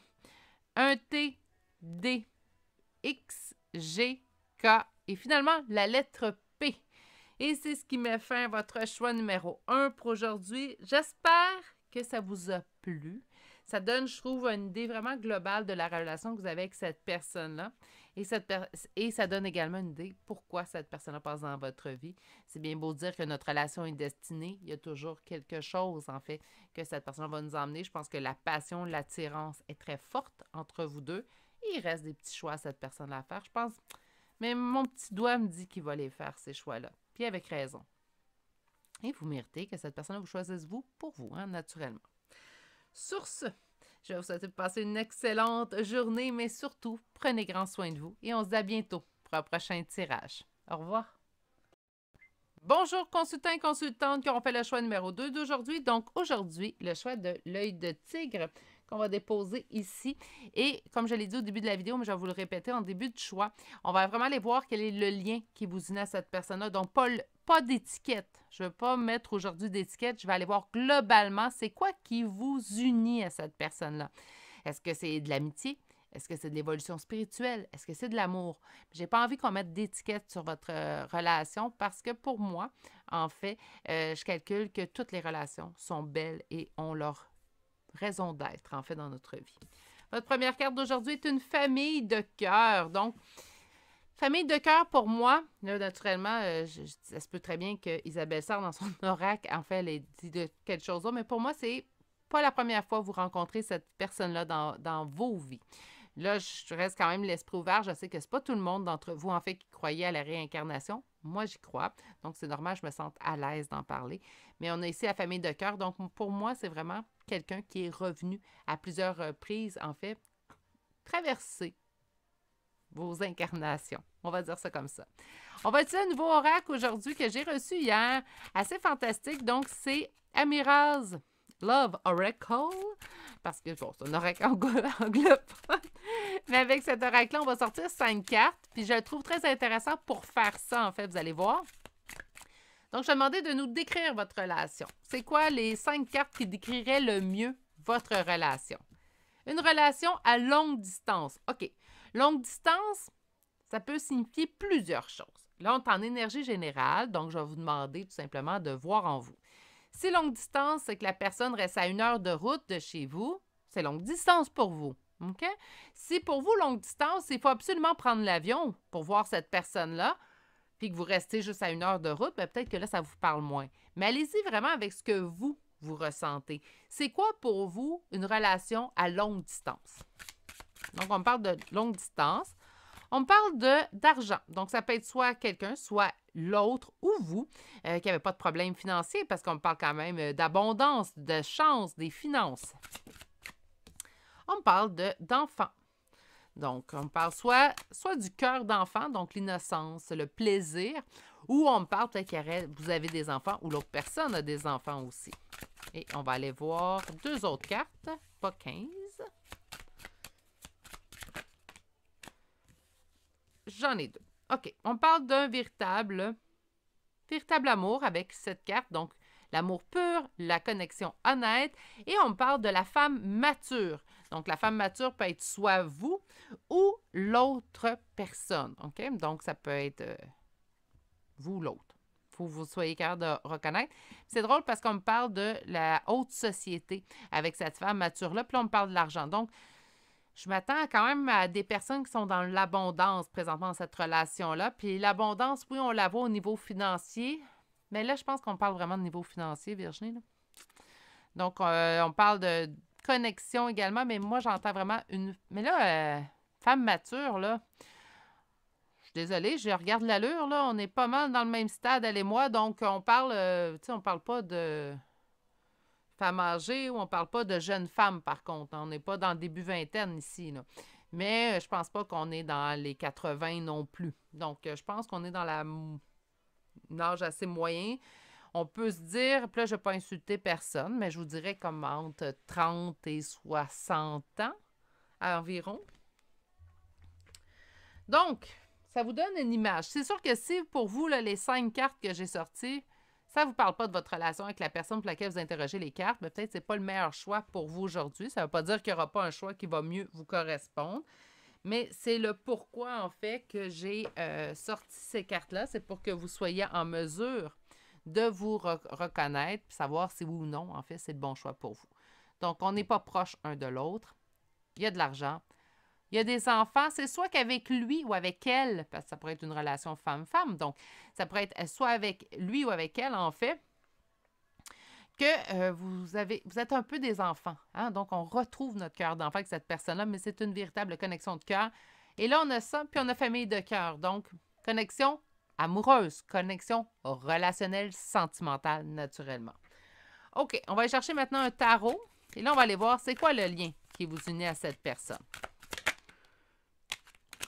un T, D, X, G, K et finalement la lettre P. Et c'est ce qui met fin à votre choix numéro 1 pour aujourd'hui. J'espère que ça vous a plu. Ça donne, je trouve, une idée vraiment globale de la relation que vous avez avec cette personne-là. Et ça donne également une idée pourquoi cette personne-là passe dans votre vie. C'est bien beau dire que notre relation est destinée. Il y a toujours quelque chose, en fait, que cette personne va nous emmener. Je pense que la passion, l'attirance est très forte entre vous deux. Et il reste des petits choix à cette personne-là à faire, je pense. Mais mon petit doigt me dit qu'il va les faire, ces choix-là. Puis avec raison. Et vous méritez que cette personne-là vous choisisse vous pour vous, hein, naturellement. Sur ce, je vais vous souhaiter de passer une excellente journée, mais surtout, prenez grand soin de vous et on se dit à bientôt pour un prochain tirage. Au revoir. Bonjour consultants et consultantes qui ont fait le choix numéro 2 d'aujourd'hui. Donc aujourd'hui, le choix de l'œil de tigre qu'on va déposer ici. Et comme je l'ai dit au début de la vidéo, mais je vais vous le répéter en début de choix, on va vraiment aller voir quel est le lien qui vous unit à cette personne-là. Donc pas d'étiquette. Je ne vais pas mettre aujourd'hui d'étiquette. Je vais aller voir globalement c'est quoi qui vous unit à cette personne-là. Est-ce que c'est de l'amitié? Est-ce que c'est de l'évolution spirituelle? Est-ce que c'est de l'amour? Je n'ai pas envie qu'on mette d'étiquette sur votre relation parce que pour moi, en fait, je calcule que toutes les relations sont belles et ont leur raison d'être, en fait, dans notre vie. Votre première carte d'aujourd'hui est une famille de cœur. Donc, famille de cœur, pour moi, là, naturellement, ça se peut très bien que Isabelle Sarr, dans son oracle, en fait, elle ait dit de quelque chose d'autre, mais pour moi, c'est pas la première fois que vous rencontrez cette personne-là dans vos vies. Là, je reste quand même l'esprit ouvert. Je sais que c'est pas tout le monde d'entre vous, en fait, qui croyait à la réincarnation. Moi, j'y crois. Donc, c'est normal, je me sens à l'aise d'en parler. Mais on a ici la famille de cœur. Donc, pour moi, c'est vraiment quelqu'un qui est revenu à plusieurs reprises, en fait, traverser vos incarnations. On va dire ça comme ça. On va utiliser un nouveau oracle aujourd'hui que j'ai reçu hier. Assez fantastique. Donc, c'est Amiraz Love Oracle. Parce que, bon, c'est un oracle anglophone. Mais avec cet oracle-là, on va sortir 5 cartes. Puis je le trouve très intéressant pour faire ça, en fait, vous allez voir. Donc, je vais demander de nous décrire votre relation. C'est quoi les 5 cartes qui décriraient le mieux votre relation? Une relation à longue distance. OK. Longue distance, ça peut signifier plusieurs choses. Là, on est en énergie générale, donc je vais vous demander tout simplement de voir en vous. Si longue distance, c'est que la personne reste à 1 heure de route de chez vous, c'est longue distance pour vous. OK? Si pour vous, longue distance, il faut absolument prendre l'avion pour voir cette personne-là, puis que vous restez juste à 1 heure de route, bien, peut-être que là, ça vous parle moins. Mais allez-y vraiment avec ce que vous ressentez. C'est quoi pour vous une relation à longue distance? Donc, on parle de longue distance. On parle d'argent. Donc, ça peut être soit quelqu'un, soit l'autre ou vous qui n'avez pas de problème financier parce qu'on parle quand même d'abondance, de chance, des finances. On parle d'enfants. Donc, on parle soit du cœur d'enfant, donc l'innocence, le plaisir, ou on parle peut-être que vous avez des enfants ou l'autre personne a des enfants aussi. Et on va aller voir 2 autres cartes, pas 15. J'en ai 2. OK, on parle d'un véritable amour avec cette carte, donc l'amour pur, la connexion honnête, et on parle de la femme mature. Donc, la femme mature peut être soit vous ou l'autre personne, OK? Donc, ça peut être vous ou l'autre. Il faut que vous soyez capable de reconnaître. C'est drôle parce qu'on me parle de la haute société avec cette femme mature-là, puis là, on me parle de l'argent. Donc, je m'attends quand même à des personnes qui sont dans l'abondance présentement dans cette relation-là. Puis l'abondance, oui, on la voit au niveau financier, mais là, je pense qu'on parle vraiment de niveau financier, Virginie. Là. Donc, on parle de connexion également, mais moi, j'entends vraiment une... Mais là, femme mature, là, je suis désolée, je regarde l'allure, là, on est pas mal dans le même stade, elle et moi, donc on parle, tu sais, on parle pas de... femme âgée ou on ne parle pas de jeune femme, par contre. On n'est pas dans le début vingtaine ici. Là. Mais je pense pas qu'on est dans les 80 non plus. Donc, je pense qu'on est dans un âge assez moyen. On peut se dire, puis là, je ne vais pas insulter personne, mais je vous dirais comme entre 30 et 60 ans environ. Donc, ça vous donne une image. C'est sûr que si pour vous, là, les 5 cartes que j'ai sorties, ça ne vous parle pas de votre relation avec la personne pour laquelle vous interrogez les cartes, mais peut-être que ce n'est pas le meilleur choix pour vous aujourd'hui. Ça ne veut pas dire qu'il n'y aura pas un choix qui va mieux vous correspondre. Mais c'est le pourquoi, en fait, que j'ai sorti ces cartes-là. C'est pour que vous soyez en mesure de vous reconnaître et savoir si oui ou non, en fait, c'est le bon choix pour vous. Donc, on n'est pas proche un de l'autre. Il y a de l'argent. Il y a des enfants. C'est soit qu'avec lui ou avec elle, parce que ça pourrait être une relation femme-femme. Donc, ça pourrait être soit avec lui ou avec elle, en fait, que vous êtes un peu des enfants. Hein? Donc, on retrouve notre cœur d'enfant avec cette personne-là, mais c'est une véritable connexion de cœur. Et là, on a ça, puis on a famille de cœur. Donc, connexion amoureuse, connexion relationnelle, sentimentale, naturellement. OK, on va aller chercher maintenant un tarot. Et là, on va aller voir c'est quoi le lien qui vous unit à cette personne.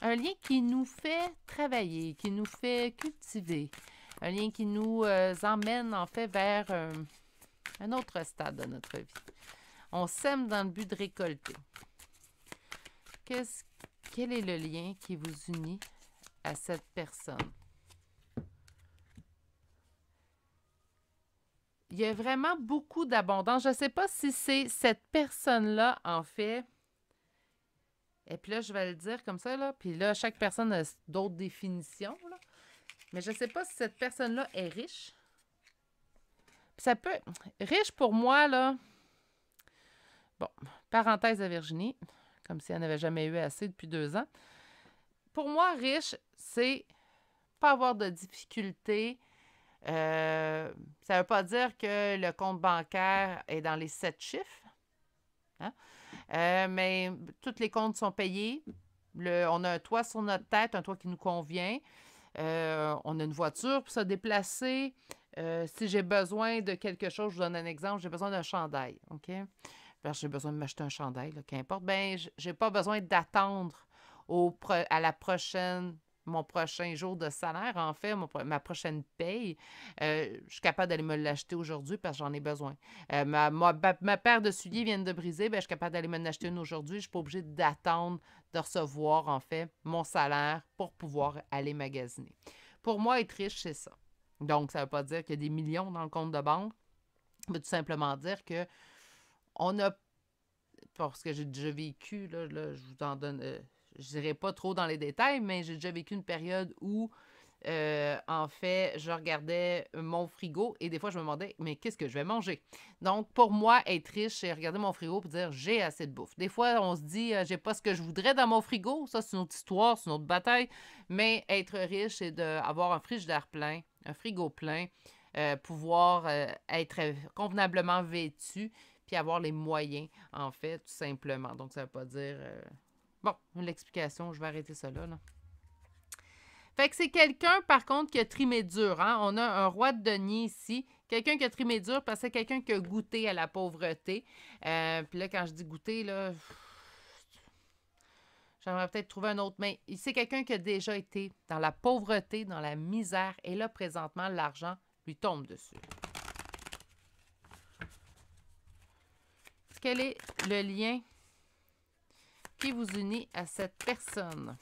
Un lien qui nous fait travailler, qui nous fait cultiver. Un lien qui nous emmène, en fait, vers un autre stade de notre vie. On sème dans le but de récolter. Quel est le lien qui vous unit à cette personne? Il y a vraiment beaucoup d'abondance. Je ne sais pas si c'est cette personne-là, en fait. Et puis là, je vais le dire comme ça, là. Puis là, chaque personne a d'autres définitions, là. Mais je ne sais pas si cette personne-là est riche. Puis ça peut... Riche, pour moi, là... Bon, parenthèse de Virginie, comme si elle n'avait jamais eu assez depuis 2 ans. Pour moi, riche, c'est pas avoir de difficultés. Ça ne veut pas dire que le compte bancaire est dans les 7 chiffres. Hein? Mais tous les comptes sont payés. On a un toit sur notre tête, un toit qui nous convient. On a une voiture pour se déplacer. Si j'ai besoin de quelque chose, je vous donne un exemple, j'ai besoin d'un chandail. OK? Ben, j'ai besoin de m'acheter un chandail, là, qu'importe. Ben, j'ai pas besoin d'attendre mon prochain jour de salaire, en fait, ma prochaine paye. Je suis capable d'aller me l'acheter aujourd'hui parce que j'en ai besoin. Ma paire de souliers vient de briser, ben, je suis capable d'aller me l'acheter une aujourd'hui. Je ne suis pas obligée d'attendre de recevoir, en fait, mon salaire pour pouvoir aller magasiner. Pour moi, être riche, c'est ça. Donc, ça ne veut pas dire qu'il y a des millions dans le compte de banque. Ça veut tout simplement dire que on a, parce que j'ai déjà vécu, là je vous en donne, je n'irai pas trop dans les détails, mais j'ai déjà vécu une période où, en fait, je regardais mon frigo et des fois, je me demandais, mais qu'est-ce que je vais manger? Donc, pour moi, être riche, c'est regarder mon frigo et dire, j'ai assez de bouffe. Des fois, on se dit, j'ai pas ce que je voudrais dans mon frigo. Ça, c'est une autre histoire, c'est une autre bataille. Mais être riche, c'est d'avoir un frigidaire plein, un frigo plein, pouvoir être convenablement vêtu, puis avoir les moyens, en fait, tout simplement. Donc, ça ne veut pas dire... Bon, l'explication, je vais arrêter ça là. Fait que c'est quelqu'un, par contre, qui a trimé dur. Hein? On a un roi de denier ici. Quelqu'un qui a trimé dur parce que c'est quelqu'un qui a goûté à la pauvreté. Puis là, quand je dis goûter, là... J'aimerais peut-être trouver un autre, mais c'est quelqu'un qui a déjà été dans la pauvreté, dans la misère, et là, présentement, l'argent lui tombe dessus. Quel est le lien qui vous unit à cette personne?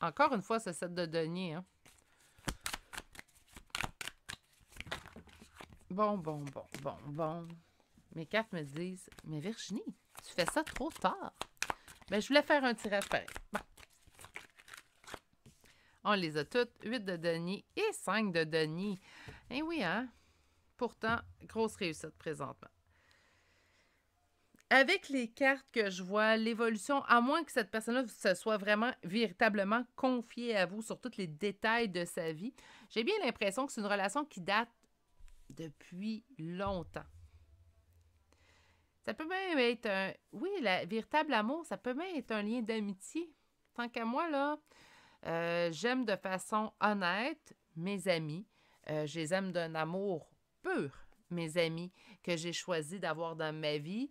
Encore une fois, c'est cette de denier. Hein? Bon. Mes cartes me disent, mais Virginie, tu fais ça trop tard. Ben, je voulais faire un tirage pareil. Bon. On les a toutes. 8 de denier et 5 de denier. Eh oui, hein? Pourtant, grosse réussite présentement. Avec les cartes que je vois, l'évolution, à moins que cette personne-là se soit vraiment véritablement confiée à vous sur tous les détails de sa vie, j'ai bien l'impression que c'est une relation qui date depuis longtemps. Ça peut même être un... Oui, le véritable amour, ça peut même être un lien d'amitié. Tant qu'à moi, là... j'aime de façon honnête mes amis. Je les aime d'un amour pur, mes amis, que j'ai choisi d'avoir dans ma vie,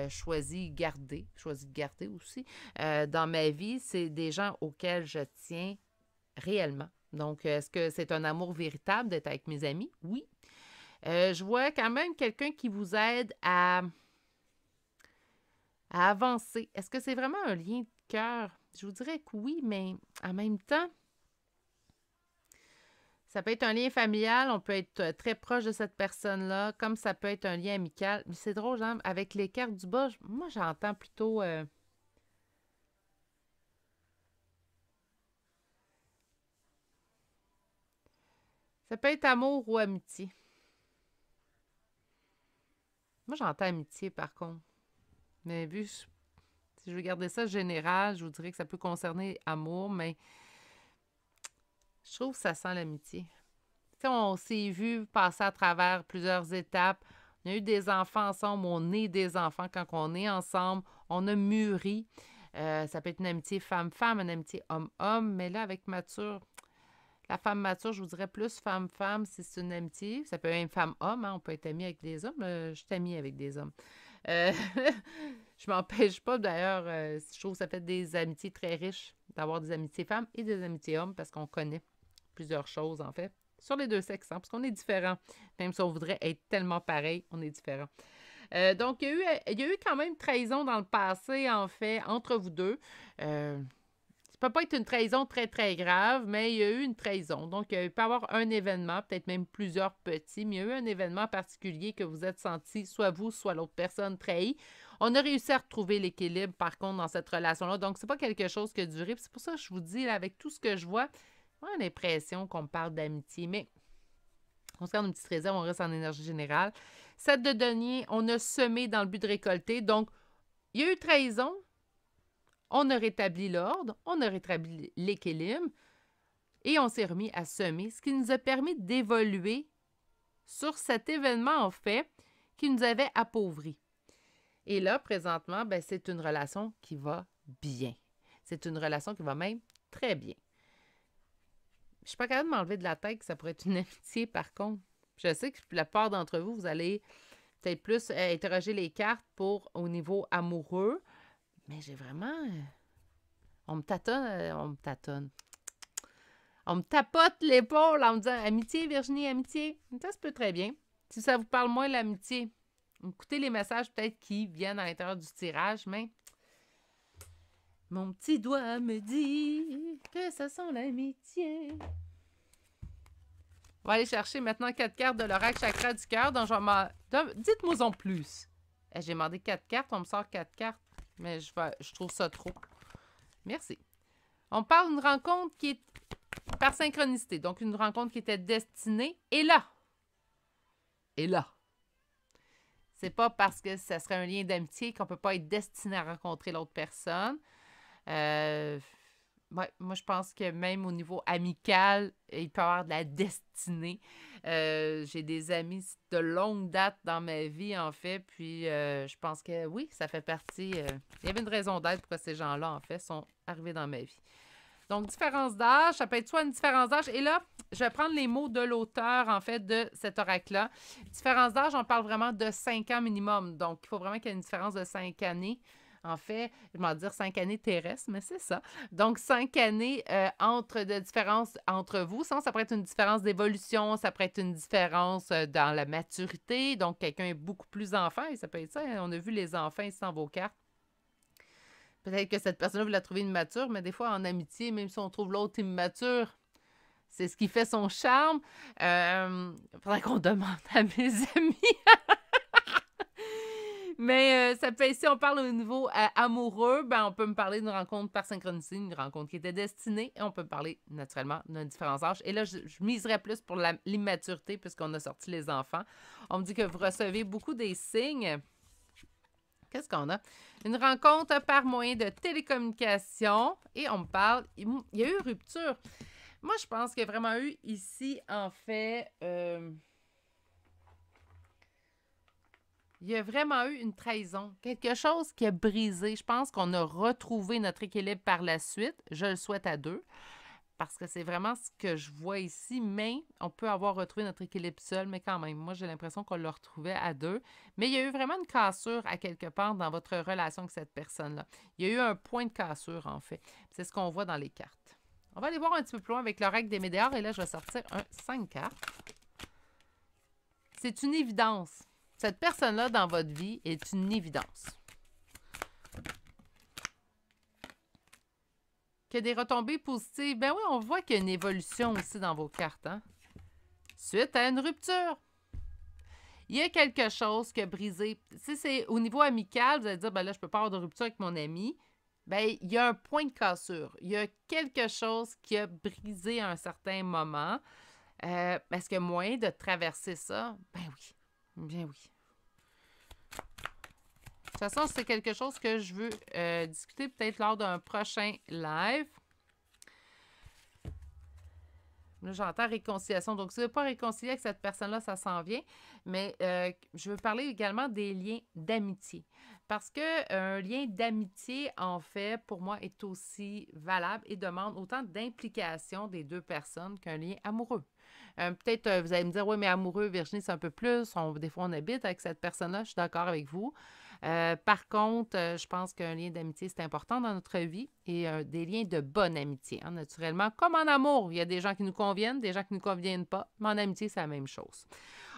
choisi de garder aussi. Dans ma vie, c'est des gens auxquels je tiens réellement, Donc, est-ce que c'est un amour véritable d'être avec mes amis? Oui. Je vois quand même quelqu'un qui vous aide à avancer. Est-ce que c'est vraiment un lien de cœur? Je vous dirais que oui, mais en même temps, ça peut être un lien familial, on peut être très proche de cette personne-là, comme ça peut être un lien amical. Mais c'est drôle, genre, avec les cartes du bas, moi, j'entends plutôt... ça peut être amour ou amitié. Moi, j'entends amitié, par contre. Mais si je veux garder ça général, je vous dirais que ça peut concerner amour, mais je trouve que ça sent l'amitié. Tu sais, on s'est vu passer à travers plusieurs étapes. On a eu des enfants ensemble, on est des enfants quand on est ensemble. On a mûri. Ça peut être une amitié femme-femme, une amitié homme-homme, mais là, avec mature, la femme mature, je vous dirais plus femme-femme si c'est une amitié. Ça peut être une femme-homme, hein, on peut être ami avec des hommes. Je suis amie avec des hommes. Euh, je m'empêche pas, d'ailleurs, je trouve que ça fait des amitiés très riches d'avoir des amitiés femmes et des amitiés hommes parce qu'on connaît plusieurs choses, en fait, sur les deux sexes, hein, parce qu'on est différents. Même si on voudrait être tellement pareil, on est différents. Donc, il y a eu quand même trahison dans le passé, en fait, entre vous deux. Ça peut pas être une trahison très, très grave, mais il y a eu une trahison. Donc, il peut y avoir un événement, peut-être même plusieurs petits, mais il y a eu un événement particulier que vous êtes senti, soit vous, soit l'autre personne trahie. On a réussi à retrouver l'équilibre, par contre, dans cette relation-là. Donc, c'est pas quelque chose qui a duré. C'est pour ça que je vous dis, là, avec tout ce que je vois, j'ai l'impression qu'on me parle d'amitié, mais on se garde une petite réserve, on reste en énergie générale. 7 de denier, on a semé dans le but de récolter. Donc, il y a eu trahison, on a rétabli l'ordre, on a rétabli l'équilibre et on s'est remis à semer, ce qui nous a permis d'évoluer sur cet événement, en fait, qui nous avait appauvris. Et là, présentement, ben, c'est une relation qui va bien. C'est une relation qui va même très bien. Je suis pas capable de m'enlever de la tête que ça pourrait être une amitié, par contre. Je sais que la plupart d'entre vous, vous allez peut-être plus interroger les cartes pour au niveau amoureux, mais j'ai vraiment... on me tâtonne. On me tapote l'épaule en me disant « Amitié, Virginie, amitié. » Ça se peut très bien. Si ça vous parle moins, l'amitié, écoutez les messages peut-être qui viennent à l'intérieur du tirage, mais mon petit doigt me dit que ça sent l'amitié. On va aller chercher maintenant 4 cartes de l'oracle chakra du cœur. Donc, dites-moi en plus. J'ai demandé 4 cartes, on me sort 4 cartes, mais je trouve ça trop. Merci. On parle d'une rencontre qui est par synchronicité, donc une rencontre qui était destinée. Et là, c'est pas parce que ça serait un lien d'amitié qu'on peut pas être destiné à rencontrer l'autre personne. Ouais, moi, je pense que même au niveau amical, il peut y avoir de la destinée. J'ai des amis de longue date dans ma vie, en fait, puis je pense que oui, ça fait partie... il y avait une raison d'être pourquoi ces gens-là, en fait, sont arrivés dans ma vie. Donc, différence d'âge, ça peut être soit une différence d'âge. Et là, je vais prendre les mots de l'auteur, en fait, de cet oracle-là. Différence d'âge, on parle vraiment de 5 ans minimum. Donc, il faut vraiment qu'il y ait une différence de 5 années. En fait, je vais dire 5 années terrestres, mais c'est ça. Donc, 5 années de différence entre vous. Ça pourrait être une différence d'évolution, ça pourrait être une différence dans la maturité. Donc, quelqu'un est beaucoup plus enfant, et ça peut être ça. On a vu les enfants ici dans vos cartes. Peut-être que cette personne-là, vous la trouvez immature, mais des fois, en amitié, même si on trouve l'autre immature, c'est ce qui fait son charme. Il faudrait qu'on demande à mes amis. Mais ça peut, si on parle au niveau amoureux, ben on peut me parler d'une rencontre par synchronicité, une rencontre qui était destinée, et on peut me parler naturellement d'un différent âge. Et là, je miserais plus pour l'immaturité puisqu'on a sorti les enfants. On me dit que vous recevez beaucoup des signes. Qu'est-ce qu'on a? Une rencontre par moyen de télécommunication. Et on me parle, il y a eu rupture. Moi, je pense qu'il y a vraiment eu ici, en fait... il y a vraiment eu une trahison, quelque chose qui a brisé. Je pense qu'on a retrouvé notre équilibre par la suite. Je le souhaite à deux, parce que c'est vraiment ce que je vois ici, mais on peut avoir retrouvé notre équilibre seul, mais quand même, moi, j'ai l'impression qu'on l'a retrouvé à deux. Mais il y a eu vraiment une cassure à quelque part dans votre relation avec cette personne-là. Il y a eu un point de cassure, en fait. C'est ce qu'on voit dans les cartes. On va aller voir un petit peu plus loin avec l'oracle des Médéors. Et là, je vais sortir un 5 cartes. C'est une évidence. Cette personne-là dans votre vie est une évidence. Qu'il y a des retombées positives. Ben oui, on voit qu'il y a une évolution aussi dans vos cartes. Hein? Suite à une rupture. Il y a quelque chose qui a brisé. Si c'est au niveau amical, vous allez dire, ben là, je ne peux pas avoir de rupture avec mon ami. Ben, il y a un point de cassure. Il y a quelque chose qui a brisé à un certain moment. Est-ce qu'il y a moyen de traverser ça? Ben oui. Bien oui. De toute façon, c'est quelque chose que je veux discuter peut-être lors d'un prochain live. Là, j'entends réconciliation. Donc, si vous n'êtes pas réconcilié avec cette personne-là, ça s'en vient. Mais je veux parler également des liens d'amitié. Parce qu'un lien d'amitié, en fait, pour moi, est aussi valable et demande autant d'implication des deux personnes qu'un lien amoureux. Peut-être, vous allez me dire, oui, mais amoureux, Virginie, c'est un peu plus. Des fois, on habite avec cette personne-là. Je suis d'accord avec vous. Par contre, je pense qu'un lien d'amitié, c'est important dans notre vie et des liens de bonne amitié, hein, naturellement. Comme en amour, il y a des gens qui nous conviennent, des gens qui ne nous conviennent pas, mais en amitié, c'est la même chose.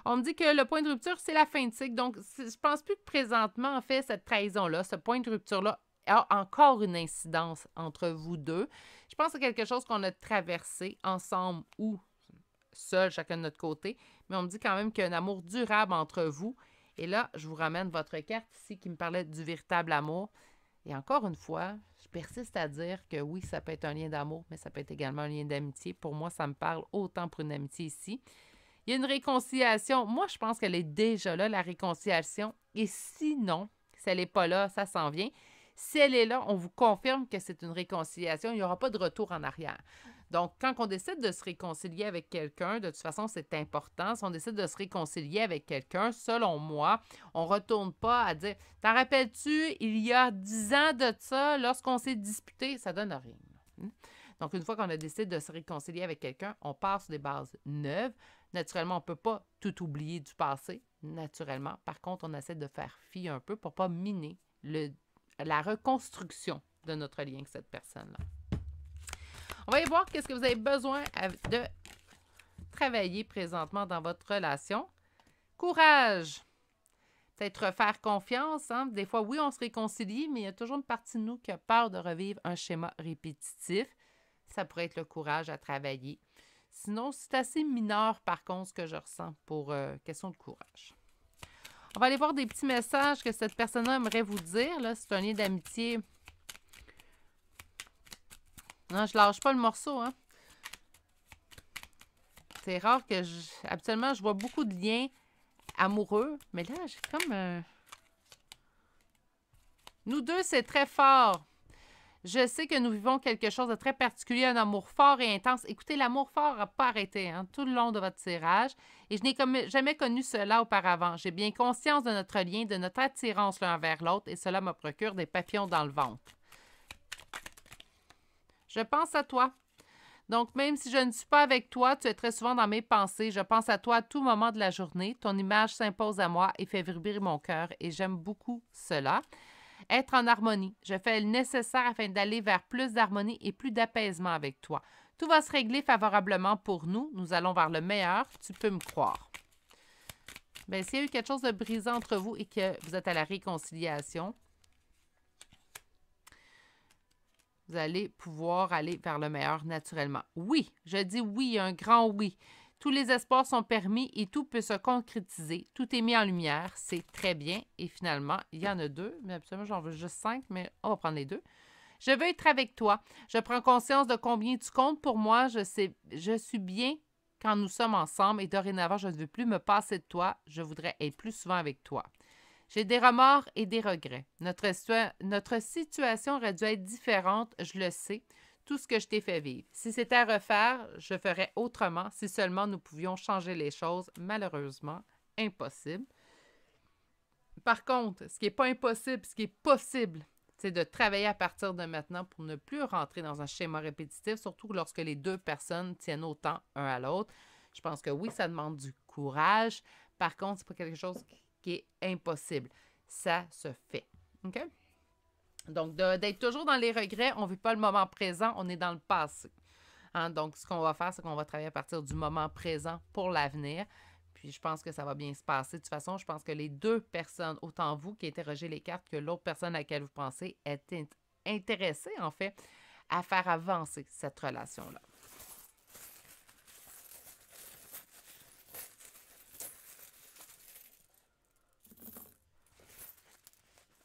On me dit que le point de rupture, c'est la fin de cycle. Donc, je pense plus que présentement, en fait, cette trahison-là, ce point de rupture-là, a encore une incidence entre vous deux. Je pense que c'est quelque chose qu'on a traversé ensemble ou seul, chacun de notre côté. Mais on me dit quand même qu'il y a un amour durable entre vous. Et là, je vous ramène votre carte ici qui me parlait du véritable amour. Et encore une fois, je persiste à dire que oui, ça peut être un lien d'amour, mais ça peut être également un lien d'amitié. Pour moi, ça me parle autant pour une amitié ici. Il y a une réconciliation. Moi, je pense qu'elle est déjà là, la réconciliation. Et sinon, si elle n'est pas là, ça s'en vient. Si elle est là, on vous confirme que c'est une réconciliation. Il n'y aura pas de retour en arrière. Donc, quand on décide de se réconcilier avec quelqu'un, de toute façon, c'est important. Si on décide de se réconcilier avec quelqu'un, selon moi, on ne retourne pas à dire « T'en rappelles-tu, il y a 10 ans de ça, lorsqu'on s'est disputé? » Ça donne rien. Donc, une fois qu'on a décidé de se réconcilier avec quelqu'un, on part sur des bases neuves. Naturellement, on ne peut pas tout oublier du passé, naturellement. Par contre, on essaie de faire fi un peu pour ne pas miner la reconstruction de notre lien avec cette personne-là. On va aller voir qu'est-ce que vous avez besoin de travailler présentement dans votre relation. Courage. Peut-être refaire confiance. Hein? Des fois, oui, on se réconcilie, mais il y a toujours une partie de nous qui a peur de revivre un schéma répétitif. Ça pourrait être le courage à travailler. Sinon, c'est assez mineur, par contre, ce que je ressens pour question de courage. On va aller voir des petits messages que cette personne-là aimerait vous dire. Là, c'est un lien d'amitié. Non, je lâche pas le morceau, hein. C'est rare que habituellement, je vois beaucoup de liens amoureux, mais là, j'ai comme Nous deux, c'est très fort. Je sais que nous vivons quelque chose de très particulier, un amour fort et intense. Écoutez, l'amour fort n'a pas arrêté hein, tout le long de votre tirage et je n'ai jamais connu cela auparavant. J'ai bien conscience de notre lien, de notre attirance l'un vers l'autre et cela me procure des papillons dans le ventre. Je pense à toi. Donc, même si je ne suis pas avec toi, tu es très souvent dans mes pensées. Je pense à toi à tout moment de la journée. Ton image s'impose à moi et fait vibrer mon cœur et j'aime beaucoup cela. Être en harmonie. Je fais le nécessaire afin d'aller vers plus d'harmonie et plus d'apaisement avec toi. Tout va se régler favorablement pour nous. Nous allons vers le meilleur. Tu peux me croire. Bien, s'il y a eu quelque chose de brisant entre vous et que vous êtes à la réconciliation, vous allez pouvoir aller vers le meilleur naturellement. Oui, je dis oui, un grand oui. Tous les espoirs sont permis et tout peut se concrétiser. Tout est mis en lumière. C'est très bien. Et finalement, il y en a 2. Mais absolument, j'en veux juste 5, mais on va prendre les 2. Je veux être avec toi. Je prends conscience de combien tu comptes pour moi. Je suis bien quand nous sommes ensemble et dorénavant, je ne veux plus me passer de toi. Je voudrais être plus souvent avec toi. J'ai des remords et des regrets. Notre situation aurait dû être différente, je le sais. Tout ce que je t'ai fait vivre. Si c'était à refaire, je ferais autrement si seulement nous pouvions changer les choses. Malheureusement, impossible. Par contre, ce qui n'est pas impossible, ce qui est possible, c'est de travailler à partir de maintenant pour ne plus rentrer dans un schéma répétitif, surtout lorsque les deux personnes tiennent autant un à l'autre. Je pense que oui, ça demande du courage. Par contre, ce n'est pas quelque chose qui est impossible. Ça se fait. OK? Donc, d'être toujours dans les regrets, on ne vit pas le moment présent, on est dans le passé. Hein? Donc, ce qu'on va faire, c'est qu'on va travailler à partir du moment présent pour l'avenir. Puis, je pense que ça va bien se passer. De toute façon, je pense que les deux personnes, autant vous qui interrogez les cartes que l'autre personne à laquelle vous pensez, est intéressée, en fait, à faire avancer cette relation-là.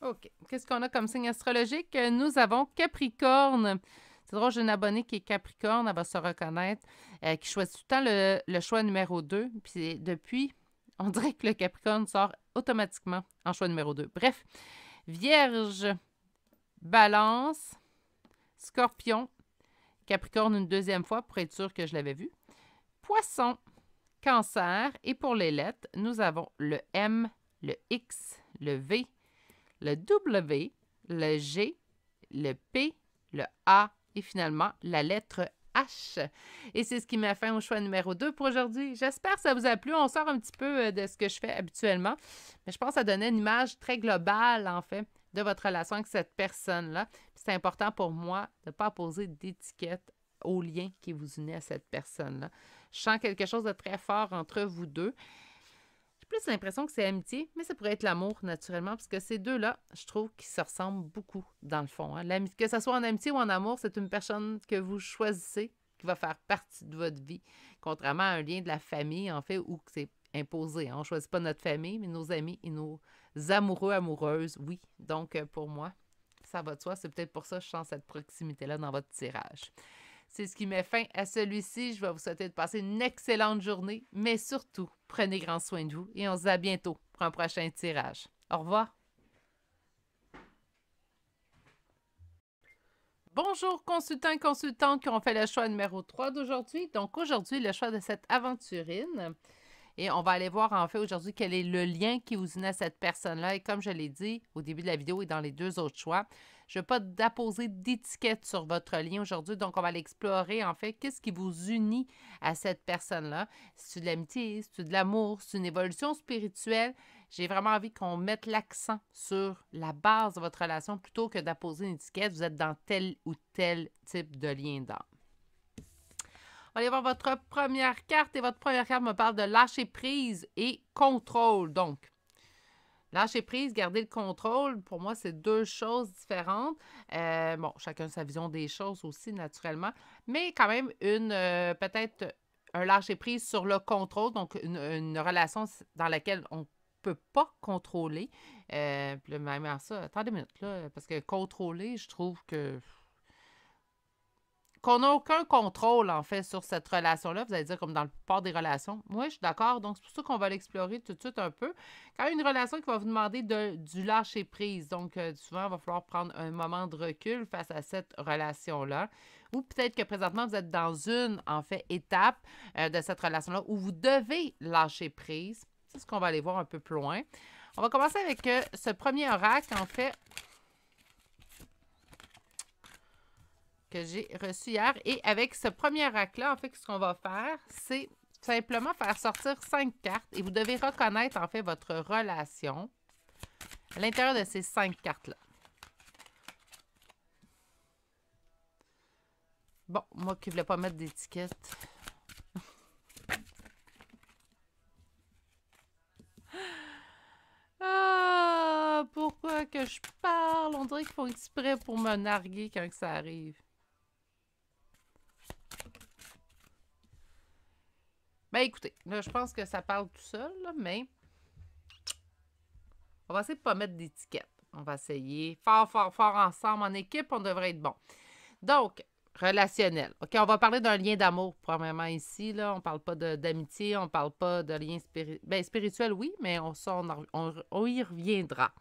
OK. Qu'est-ce qu'on a comme signe astrologique? Nous avons Capricorne. C'est drôle, j'ai une abonnée qui est Capricorne, elle va se reconnaître, qui choisit tout le temps le choix numéro 2. Puis depuis, on dirait que le Capricorne sort automatiquement en choix numéro 2. Bref, Vierge, Balance, Scorpion, Capricorne une deuxième fois pour être sûr que je l'avais vu. Poisson, Cancer. Et pour les lettres, nous avons le M, le X, le V, le W, le G, le P, le A et finalement la lettre H. Et c'est ce qui m'a fait au choix numéro 2 pour aujourd'hui. J'espère que ça vous a plu. On sort un petit peu de ce que je fais habituellement, mais je pense que ça donnait une image très globale, en fait, de votre relation avec cette personne-là. C'est important pour moi de ne pas poser d'étiquette au lien qui vous unit à cette personne-là. Je sens quelque chose de très fort entre vous deux. J'ai plus l'impression que c'est amitié, mais ça pourrait être l'amour, naturellement, parce que ces deux-là, je trouve qu'ils se ressemblent beaucoup, dans le fond. Hein. Que ce soit en amitié ou en amour, c'est une personne que vous choisissez qui va faire partie de votre vie, contrairement à un lien de la famille, en fait, où c'est imposé. Hein. On ne choisit pas notre famille, mais nos amis et nos amoureux, amoureuses, oui. Donc, pour moi, ça va de soi. C'est peut-être pour ça que je sens cette proximité-là dans votre tirage. C'est ce qui met fin à celui-ci. Je vais vous souhaiter de passer une excellente journée, mais surtout, prenez grand soin de vous et on se dit à bientôt pour un prochain tirage. Au revoir. Bonjour consultants et consultantes qui ont fait le choix numéro 3 d'aujourd'hui. Donc aujourd'hui, le choix de cette aventurine. Et on va aller voir en fait aujourd'hui quel est le lien qui vous unit à cette personne-là. Et comme je l'ai dit au début de la vidéo et dans les deux autres choix, je ne vais pas d'apposer d'étiquette sur votre lien aujourd'hui. Donc, on va l'explorer en fait. Qu'est-ce qui vous unit à cette personne-là? C'est de l'amitié, c'est de l'amour, c'est une évolution spirituelle. J'ai vraiment envie qu'on mette l'accent sur la base de votre relation plutôt que d'apposer une étiquette. Vous êtes dans tel ou tel type de lien d'âme. On va aller voir votre première carte et votre première carte me parle de lâcher prise et contrôle. Donc, lâcher prise, garder le contrôle, pour moi, c'est deux choses différentes. Bon, chacun sa vision des choses aussi, naturellement, mais quand même peut-être un lâcher prise sur le contrôle, donc une relation dans laquelle on ne peut pas contrôler. Puis même à ça, attendez une minute, là, parce que contrôler, je trouve qu'on n'a aucun contrôle, en fait, sur cette relation-là. Vous allez dire comme dans le port des relations. Moi, je suis d'accord. Donc, c'est pour ça qu'on va l'explorer tout de suite un peu. Quand même, une relation qui va vous demander du lâcher-prise. Donc, souvent, il va falloir prendre un moment de recul face à cette relation-là. Ou peut-être que présentement, vous êtes dans une, en fait, étape de cette relation-là où vous devez lâcher prise. C'est ce qu'on va aller voir un peu plus loin. On va commencer avec ce premier oracle, en fait, que j'ai reçu hier. Et avec ce premier oracle-là, en fait, ce qu'on va faire, c'est simplement faire sortir 5 cartes et vous devez reconnaître, en fait, votre relation à l'intérieur de ces 5 cartes-là. Bon, moi qui ne voulais pas mettre d'étiquette. Ah, pourquoi que je parle? On dirait qu'ils font exprès pour me narguer quand ça arrive. Ben écoutez, là, je pense que ça parle tout seul, là, mais on va essayer de ne pas mettre d'étiquette. On va essayer fort, fort, fort ensemble en équipe, on devrait être bon. Donc, relationnel. OK, on va parler d'un lien d'amour, premièrement, ici. Là. On ne parle pas d'amitié, on ne parle pas de lien spirituel, oui, mais on y reviendra.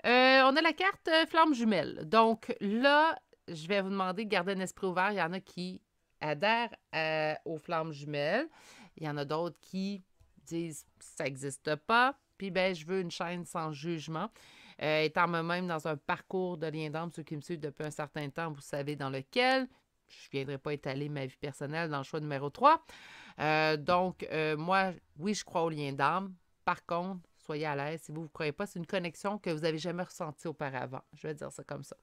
On a la carte flamme jumelle. Donc là, je vais vous demander de garder un esprit ouvert. Il y en a qui adhèrent aux flammes jumelles. Il y en a d'autres qui disent ça n'existe pas. Puis, ben, je veux une chaîne sans jugement. Étant moi-même dans un parcours de lien d'âme, ceux qui me suivent depuis un certain temps, vous savez dans lequel. Je ne viendrai pas étaler ma vie personnelle dans le choix numéro 3. Donc, moi, oui, je crois au lien d'âme. Par contre, soyez à l'aise. Si vous ne croyez pas, c'est une connexion que vous n'avez jamais ressentie auparavant. Je vais dire ça comme ça.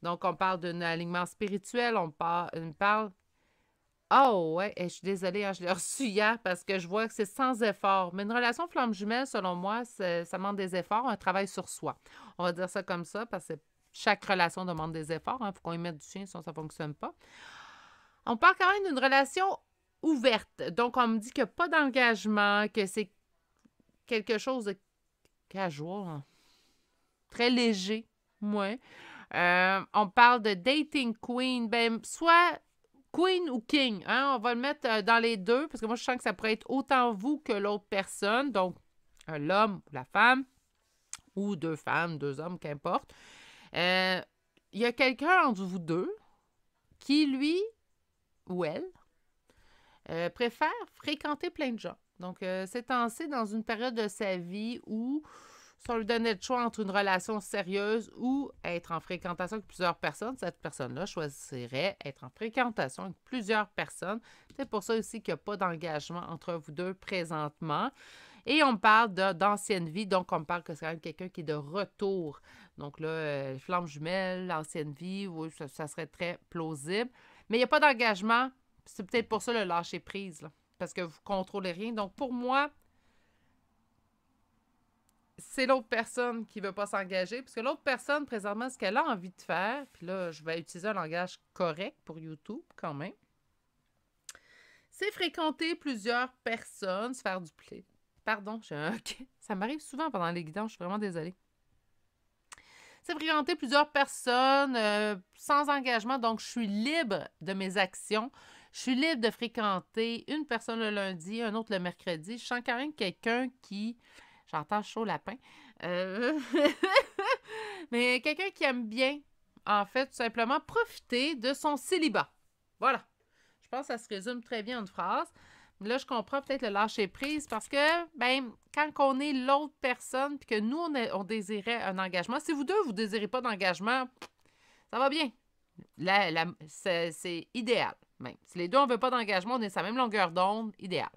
Donc, on parle d'un alignement spirituel. On parle Oh ouais, je suis désolée, hein, je l'ai reçu hier parce que je vois que c'est sans effort. Mais une relation flamme jumelle, selon moi, ça demande des efforts, un travail sur soi. On va dire ça comme ça parce que chaque relation demande des efforts. Il faut qu'on y mette du sien, sinon ça ne fonctionne pas. On parle quand même d'une relation ouverte. Donc, on me dit qu'il n'y a pas d'engagement, que c'est quelque chose de casual, hein, très léger. Ouais. On parle de dating queen. Ben, soit queen ou king. Hein? On va le mettre dans les deux parce que moi, je sens que ça pourrait être autant vous que l'autre personne. Donc, l'homme ou la femme, ou deux femmes, deux hommes, qu'importe. Il y a quelqu'un entre vous deux qui, lui ou elle, préfère fréquenter plein de gens. Donc, ces temps-ci, dans une période de sa vie où, si on lui donnait le choix entre une relation sérieuse ou être en fréquentation avec plusieurs personnes, cette personne-là choisirait être en fréquentation avec plusieurs personnes. C'est pour ça aussi qu'il n'y a pas d'engagement entre vous deux présentement. Et on parle d'ancienne vie, donc on parle que c'est quand même quelqu'un qui est de retour. Donc là, flamme jumelle, l'ancienne vie, oui, ça serait très plausible. Mais il n'y a pas d'engagement. C'est peut-être pour ça le lâcher prise, là, parce que vous ne contrôlez rien. Donc pour moi, c'est l'autre personne qui ne veut pas s'engager, parce que l'autre personne, présentement, ce qu'elle a envie de faire, puis là, je vais utiliser un langage correct pour YouTube quand même, c'est fréquenter plusieurs personnes, se faire du plaisir. Pardon, ça m'arrive souvent pendant les guidances, je suis vraiment désolée. C'est fréquenter plusieurs personnes sans engagement, donc je suis libre de mes actions. Je suis libre de fréquenter une personne le lundi, un autre le mercredi. Je sens quand même quelqu'un qui... J'entends chaud lapin. Euh, Mais quelqu'un qui aime bien, en fait, tout simplement profiter de son célibat. Voilà. Je pense que ça se résume très bien en une phrase. Là, je comprends peut-être le lâcher prise parce que, ben, quand on est l'autre personne puis que nous, on désirait un engagement, si vous deux, vous ne désirez pas d'engagement, ça va bien. C'est idéal, même. Si les deux, on ne veut pas d'engagement, on est sur la même longueur d'onde, idéal.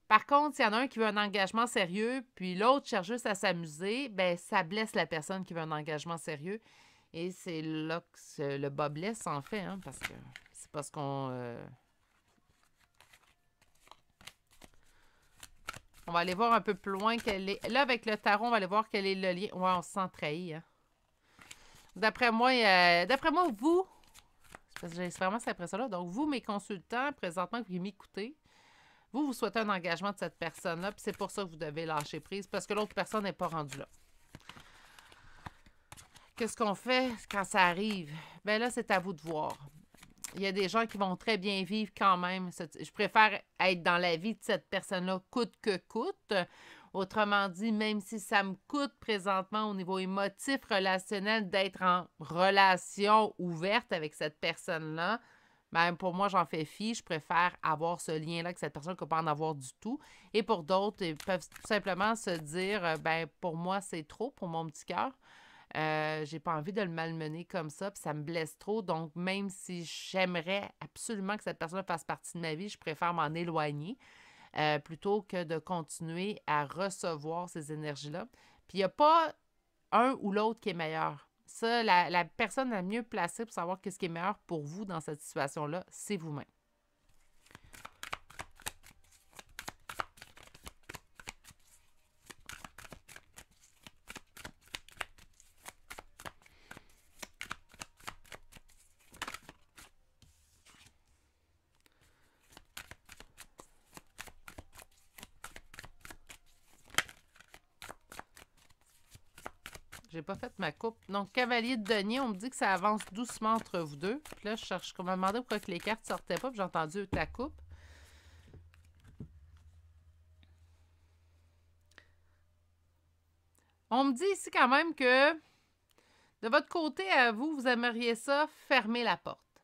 Par contre, s'il y en a un qui veut un engagement sérieux, puis l'autre cherche juste à s'amuser, ben ça blesse la personne qui veut un engagement sérieux. Et c'est là que le bas blesse, en fait, hein, parce que c'est parce qu'on... On va aller voir un peu plus loin quel est... Là, avec le tarot, on va aller voir quel est le lien. Ouais, on se sent trahi, hein. D'après moi, vous... C'est vraiment cette impression-là. Donc, vous, mes consultants, présentement, que vous m'écoutez, vous souhaitez un engagement de cette personne-là, puis c'est pour ça que vous devez lâcher prise, parce que l'autre personne n'est pas rendue là. Qu'est-ce qu'on fait quand ça arrive? Bien là, c'est à vous de voir. Il y a des gens qui vont très bien vivre quand même. Je préfère être dans la vie de cette personne-là coûte que coûte. Autrement dit, même si ça me coûte présentement au niveau émotif, relationnel, d'être en relation ouverte avec cette personne-là, ben pour moi, j'en fais fi. Je préfère avoir ce lien-là avec cette personne que pas en avoir du tout. Et pour d'autres, ils peuvent tout simplement se dire, ben pour moi, c'est trop pour mon petit cœur. J'ai pas envie de le malmener comme ça, puis ça me blesse trop. Donc, même si j'aimerais absolument que cette personne fasse partie de ma vie, je préfère m'en éloigner plutôt que de continuer à recevoir ces énergies-là. Puis, il n'y a pas un ou l'autre qui est meilleur. Ça, la personne la mieux placée pour savoir qu'est-ce qui est meilleur pour vous dans cette situation-là, c'est vous-même. J'ai pas fait ma coupe. Donc, cavalier de denier, on me dit que ça avance doucement entre vous deux. Puis là, je cherche, je me demandais pourquoi que les cartes sortaient pas, puis j'ai entendu ta coupe. On me dit ici quand même que de votre côté à vous, vous aimeriez ça fermer la porte.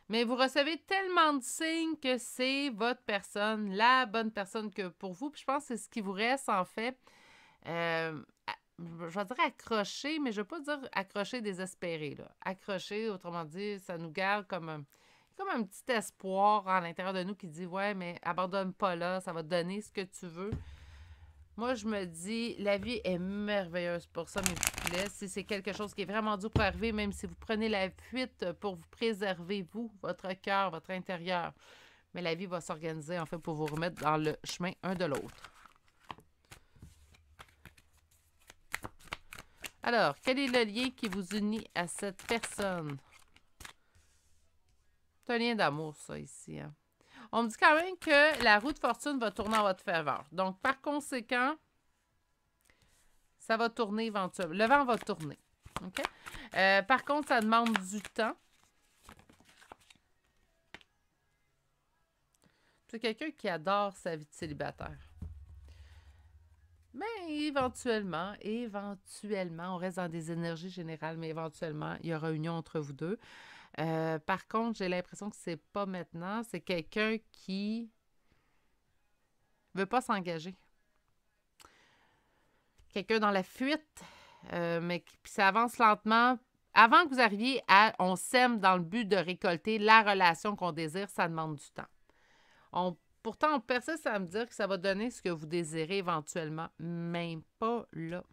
Mais vous recevez tellement de signes que c'est votre personne, la bonne personne que pour vous. Puis je pense que c'est ce qui vous reste en fait. Je vais dire accroché, mais je ne veux pas dire accroché désespéré. Là. Accroché, autrement dit, ça nous garde comme un petit espoir à l'intérieur de nous qui dit ouais, mais abandonne pas là, ça va te donner ce que tu veux. Moi, je me dis, la vie est merveilleuse pour ça, mes petits poulets. Si c'est quelque chose qui est vraiment dur pour arriver, même si vous prenez la fuite pour vous préserver, vous, votre cœur, votre intérieur, mais la vie va s'organiser, en fait, pour vous remettre dans le chemin un de l'autre. Alors, quel est le lien qui vous unit à cette personne? C'est un lien d'amour, ça, ici. Hein? On me dit quand même que la roue de fortune va tourner en votre faveur. Donc, par conséquent, ça va tourner éventuellement. Le vent va tourner. OK? Par contre, ça demande du temps. C'est quelqu'un qui adore sa vie de célibataire. Mais éventuellement, on reste dans des énergies générales, mais éventuellement, il y aura une union entre vous deux. Par contre, j'ai l'impression que c'est pas maintenant. C'est quelqu'un qui veut pas s'engager. Quelqu'un dans la fuite, mais puis ça avance lentement. Avant que vous arriviez à on sème dans le but de récolter la relation qu'on désire, ça demande du temps. Pourtant, on persiste à me dire que ça va donner ce que vous désirez éventuellement. Même pas là.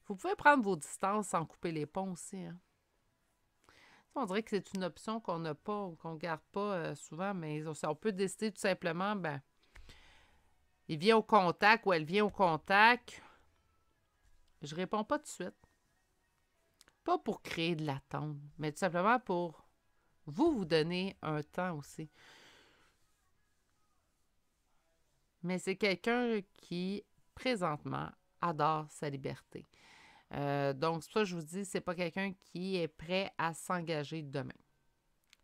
Vous pouvez prendre vos distances sans couper les ponts aussi. Hein? On dirait que c'est une option qu'on n'a pas, qu'on ne garde pas souvent, mais on peut décider tout simplement, ben, il vient au contact ou elle vient au contact. Je réponds pas tout de suite. Pas pour créer de l'attente, mais tout simplement pour vous donner un temps aussi. Mais c'est quelqu'un qui, présentement, adore sa liberté. Donc, c'est pour ça que je vous dis, c'est pas quelqu'un qui est prêt à s'engager demain.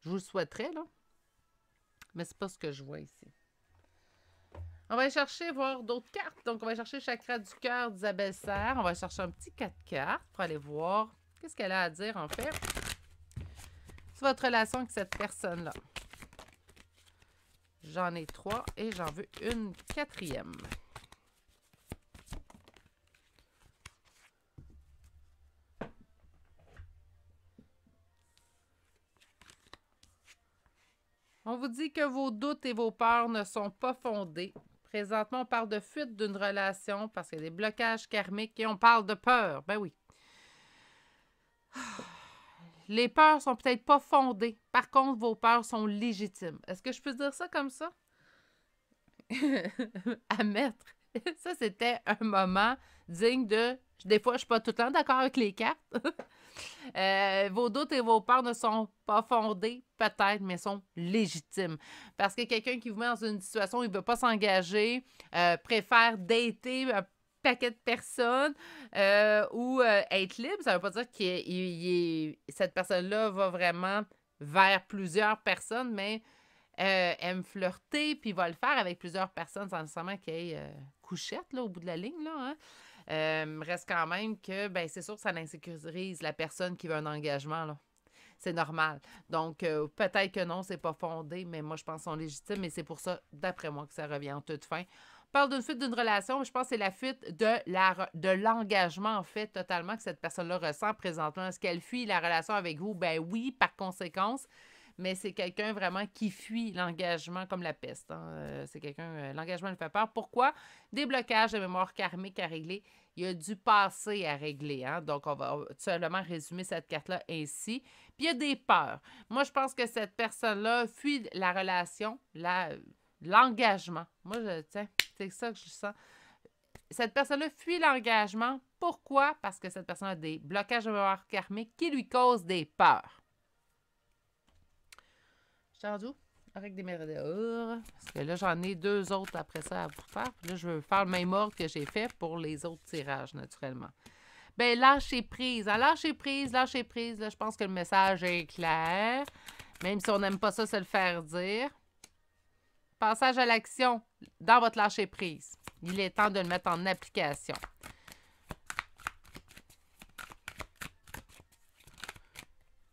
Je vous le souhaiterais, là, mais c'est pas ce que je vois ici. On va aller chercher, voir d'autres cartes. Donc, on va chercher Chakra du cœur d'Isabelle Serre. On va chercher un petit 4 cartes pour aller voir qu'est-ce qu'elle a à dire, en fait, sur votre relation avec cette personne-là. J'en ai 3 et j'en veux une 4e. On vous dit que vos doutes et vos peurs ne sont pas fondés. Présentement, on parle de fuite d'une relation parce qu'il y a des blocages karmiques et on parle de peur. Ben oui. Les peurs sont peut-être pas fondées. Par contre, vos peurs sont légitimes. Est-ce que je peux dire ça comme ça? À mettre. Ça, c'était un moment digne de... Des fois, je ne suis pas tout le temps d'accord avec les cartes. Vos doutes et vos peurs ne sont pas fondés, peut-être, mais sont légitimes. Parce que quelqu'un qui vous met dans une situation où il ne veut pas s'engager, préfère dater un paquet de personnes ou être libre, ça ne veut pas dire que cette personne-là va vraiment vers plusieurs personnes, mais aime flirter, puis va le faire avec plusieurs personnes sans nécessairement qu'il y ait couchette là, au bout de la ligne. Là, hein? Reste quand même que, ben c'est sûr que ça l'insécurise la personne qui veut un engagement. Là. C'est normal. Donc, peut-être que non, c'est pas fondé, mais moi, je pense qu'ils sont légitimes et c'est pour ça, d'après moi, que ça revient en toute fin. On parle d'une fuite d'une relation, mais je pense que c'est la fuite de l'engagement, en fait, totalement, que cette personne-là ressent présentement. Est-ce qu'elle fuit la relation avec vous? Ben oui, par conséquence. Mais c'est quelqu'un vraiment qui fuit l'engagement comme la peste. Hein. C'est quelqu'un, l'engagement lui fait peur. Pourquoi? Des blocages de mémoire karmique à régler. Il y a du passé à régler. Hein? Donc, on va tout simplement résumer cette carte-là ainsi. Puis, il y a des peurs. Moi, je pense que cette personne-là fuit la relation, l'engagement. Moi, tiens, c'est ça que je sens. Cette personne-là fuit l'engagement. Pourquoi? Parce que cette personne a des blocages de mémoire karmique qui lui causent des peurs. Chardou, avec des mérideurs. Parce que là, j'en ai 2 autres après ça à vous faire. Puis là, je veux faire le même ordre que j'ai fait pour les autres tirages, naturellement. Bien, lâchez prise. Hein? Lâchez prise, lâchez prise. Là, je pense que le message est clair. Même si on n'aime pas ça se le faire dire. Passage à l'action dans votre lâcher prise. Il est temps de le mettre en application.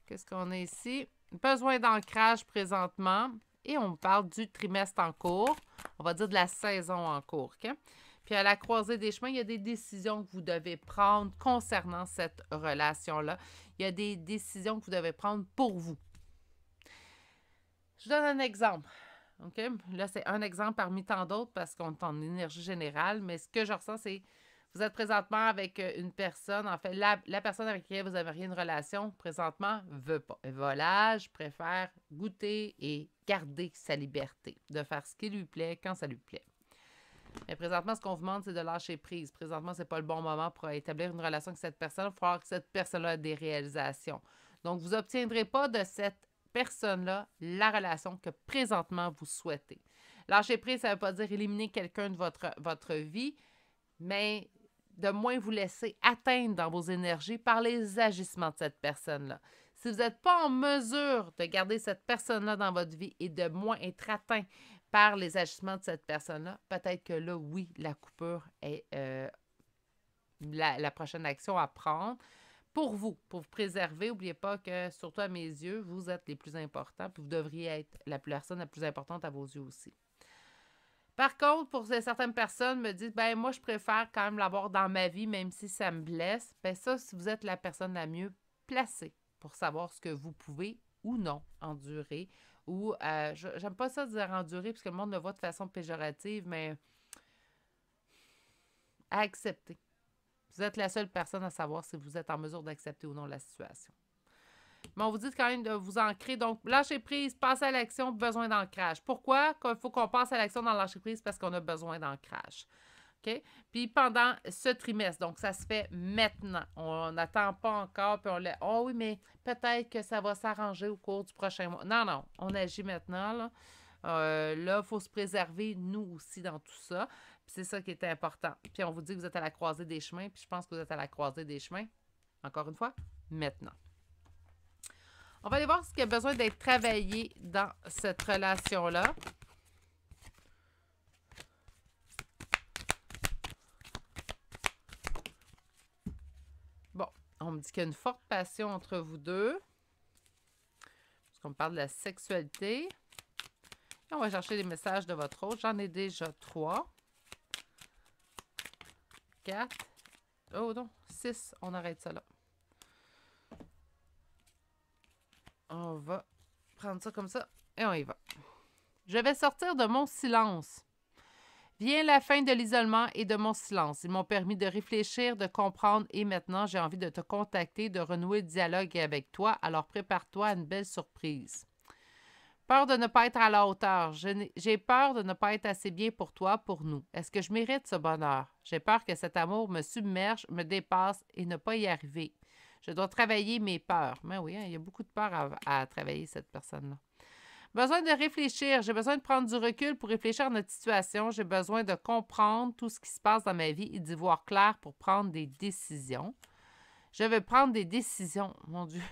Qu'est-ce qu'on a ici? Besoin d'ancrage présentement. Et on parle du trimestre en cours. On va dire de la saison en cours. Okay? Puis à la croisée des chemins, il y a des décisions que vous devez prendre concernant cette relation-là. Il y a des décisions que vous devez prendre pour vous. Je donne un exemple. OK? Là, c'est un exemple parmi tant d'autres parce qu'on est en énergie générale, mais ce que je ressens, c'est vous êtes présentement avec une personne, en fait, la personne avec qui vous n'avez une relation, présentement, veut pas. Volage, préfère goûter et garder sa liberté de faire ce qui lui plaît quand ça lui plaît. Mais présentement, ce qu'on vous demande, c'est de lâcher prise. Présentement, c'est pas le bon moment pour établir une relation avec cette personne. Il va falloir que cette personne-là ait des réalisations. Donc, vous n'obtiendrez pas de cette personne-là la relation que présentement vous souhaitez. Lâcher prise, ça ne veut pas dire éliminer quelqu'un de votre vie, mais de moins vous laisser atteindre dans vos énergies par les agissements de cette personne-là. Si vous n'êtes pas en mesure de garder cette personne-là dans votre vie et de moins être atteint par les agissements de cette personne-là, peut-être que là, oui, la coupure est la prochaine action à prendre pour vous préserver. N'oubliez pas que, surtout à mes yeux, vous êtes les plus importants, puis vous devriez être la personne la plus importante à vos yeux aussi. Par contre, pour certaines personnes me disent, ben moi, je préfère quand même l'avoir dans ma vie, même si ça me blesse. Ben ça, si vous êtes la personne la mieux placée pour savoir ce que vous pouvez ou non endurer. Ou, j'aime pas ça dire endurer, parce que le monde le voit de façon péjorative, mais à accepter. Vous êtes la seule personne à savoir si vous êtes en mesure d'accepter ou non la situation. Mais on vous dit quand même de vous ancrer. Donc, lâcher prise, passer à l'action, besoin d'ancrage. Pourquoi il faut qu'on passe à l'action dans le lâcher prise? Parce qu'on a besoin d'ancrage. OK? Puis pendant ce trimestre, donc ça se fait maintenant. On n'attend pas encore, puis on l'a. Oh oui, mais peut-être que ça va s'arranger au cours du prochain mois. Non, non, on agit maintenant, là. Là, il faut se préserver, nous aussi, dans tout ça. Puis c'est ça qui est important. Puis on vous dit que vous êtes à la croisée des chemins, puis je pense que vous êtes à la croisée des chemins, encore une fois, maintenant. On va aller voir ce qui a besoin d'être travaillé dans cette relation-là. Bon, on me dit qu'il y a une forte passion entre vous deux. Parce qu'on me parle de la sexualité. Et on va chercher les messages de votre autre. J'en ai déjà 3. 4. Oh non, 6. On arrête ça là. On va prendre ça comme ça et on y va. Je vais sortir de mon silence. Vient la fin de l'isolement et de mon silence. Ils m'ont permis de réfléchir, de comprendre et maintenant j'ai envie de te contacter, de renouer le dialogue avec toi. Alors prépare-toi à une belle surprise. Peur de ne pas être à la hauteur. J'ai peur de ne pas être assez bien pour toi, pour nous. Est-ce que je mérite ce bonheur? J'ai peur que cet amour me submerge, me dépasse et ne pas y arriver. Je dois travailler mes peurs. Mais oui, hein, il y a beaucoup de peur à travailler, cette personne-là. Besoin de réfléchir. J'ai besoin de prendre du recul pour réfléchir à notre situation. J'ai besoin de comprendre tout ce qui se passe dans ma vie et d'y voir clair pour prendre des décisions. Je veux prendre des décisions. Mon Dieu.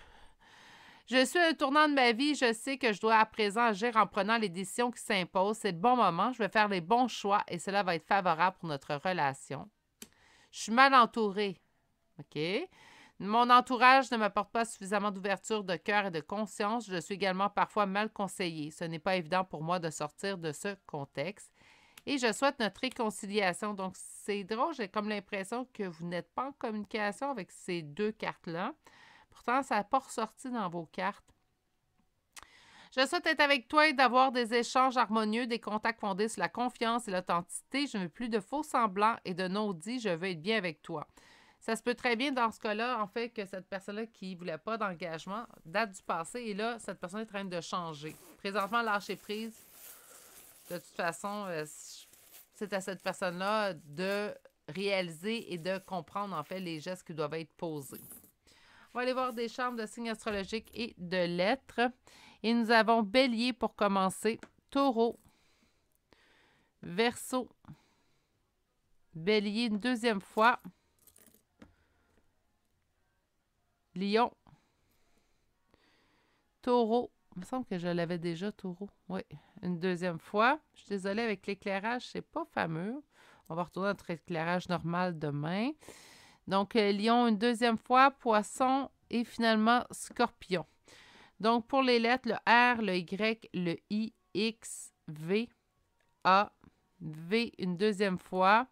Je suis à un tournant de ma vie. Je sais que je dois à présent agir en prenant les décisions qui s'imposent. C'est le bon moment. Je vais faire les bons choix et cela va être favorable pour notre relation. Je suis mal entourée. OK? Mon entourage ne m'apporte pas suffisamment d'ouverture de cœur et de conscience. Je suis également parfois mal conseillée. Ce n'est pas évident pour moi de sortir de ce contexte. Et je souhaite notre réconciliation. Donc, c'est drôle, j'ai comme l'impression que vous n'êtes pas en communication avec ces deux cartes-là. Pourtant, ça n'a pas ressorti dans vos cartes. Je souhaite être avec toi et d'avoir des échanges harmonieux, des contacts fondés sur la confiance et l'authenticité. Je ne veux plus de faux semblants et de non-dits. Je veux être bien avec toi. Ça se peut très bien dans ce cas-là, en fait, que cette personne-là qui ne voulait pas d'engagement date du passé et là, cette personne est en train de changer. Présentement, lâcher prise, de toute façon, c'est à cette personne-là de réaliser et de comprendre, en fait, les gestes qui doivent être posés. On va aller voir des charmes de signes astrologiques et de lettres. Et nous avons Bélier pour commencer, Taureau, Verseau, Bélier une deuxième fois, Lion, Taureau. Il me semble que je l'avais déjà, Taureau. Oui, une deuxième fois. Je suis désolée, avec l'éclairage, c'est pas fameux. On va retourner à notre éclairage normal demain. Donc, Lion une deuxième fois, Poisson et finalement Scorpion. Donc, pour les lettres, le R, le Y, le I, X, V, A, V une deuxième fois,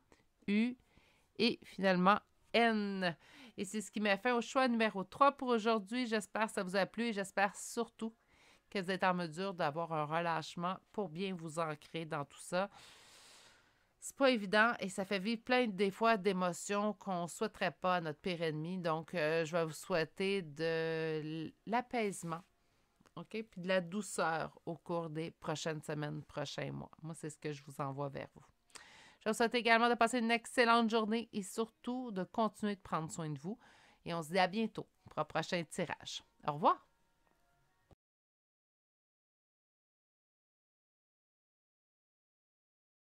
U et finalement N. Et c'est ce qui m'a fait au choix numéro 3 pour aujourd'hui. J'espère que ça vous a plu et j'espère surtout que vous êtes en mesure d'avoir un relâchement pour bien vous ancrer dans tout ça. C'est pas évident et ça fait vivre plein, des fois, d'émotions qu'on ne souhaiterait pas à notre pire ennemi. Donc, je vais vous souhaiter de l'apaisement, OK? Puis de la douceur au cours des prochaines semaines, prochains mois. Moi, c'est ce que je vous envoie vers vous. Je vous souhaite également de passer une excellente journée et surtout de continuer de prendre soin de vous. Et on se dit à bientôt pour un prochain tirage. Au revoir!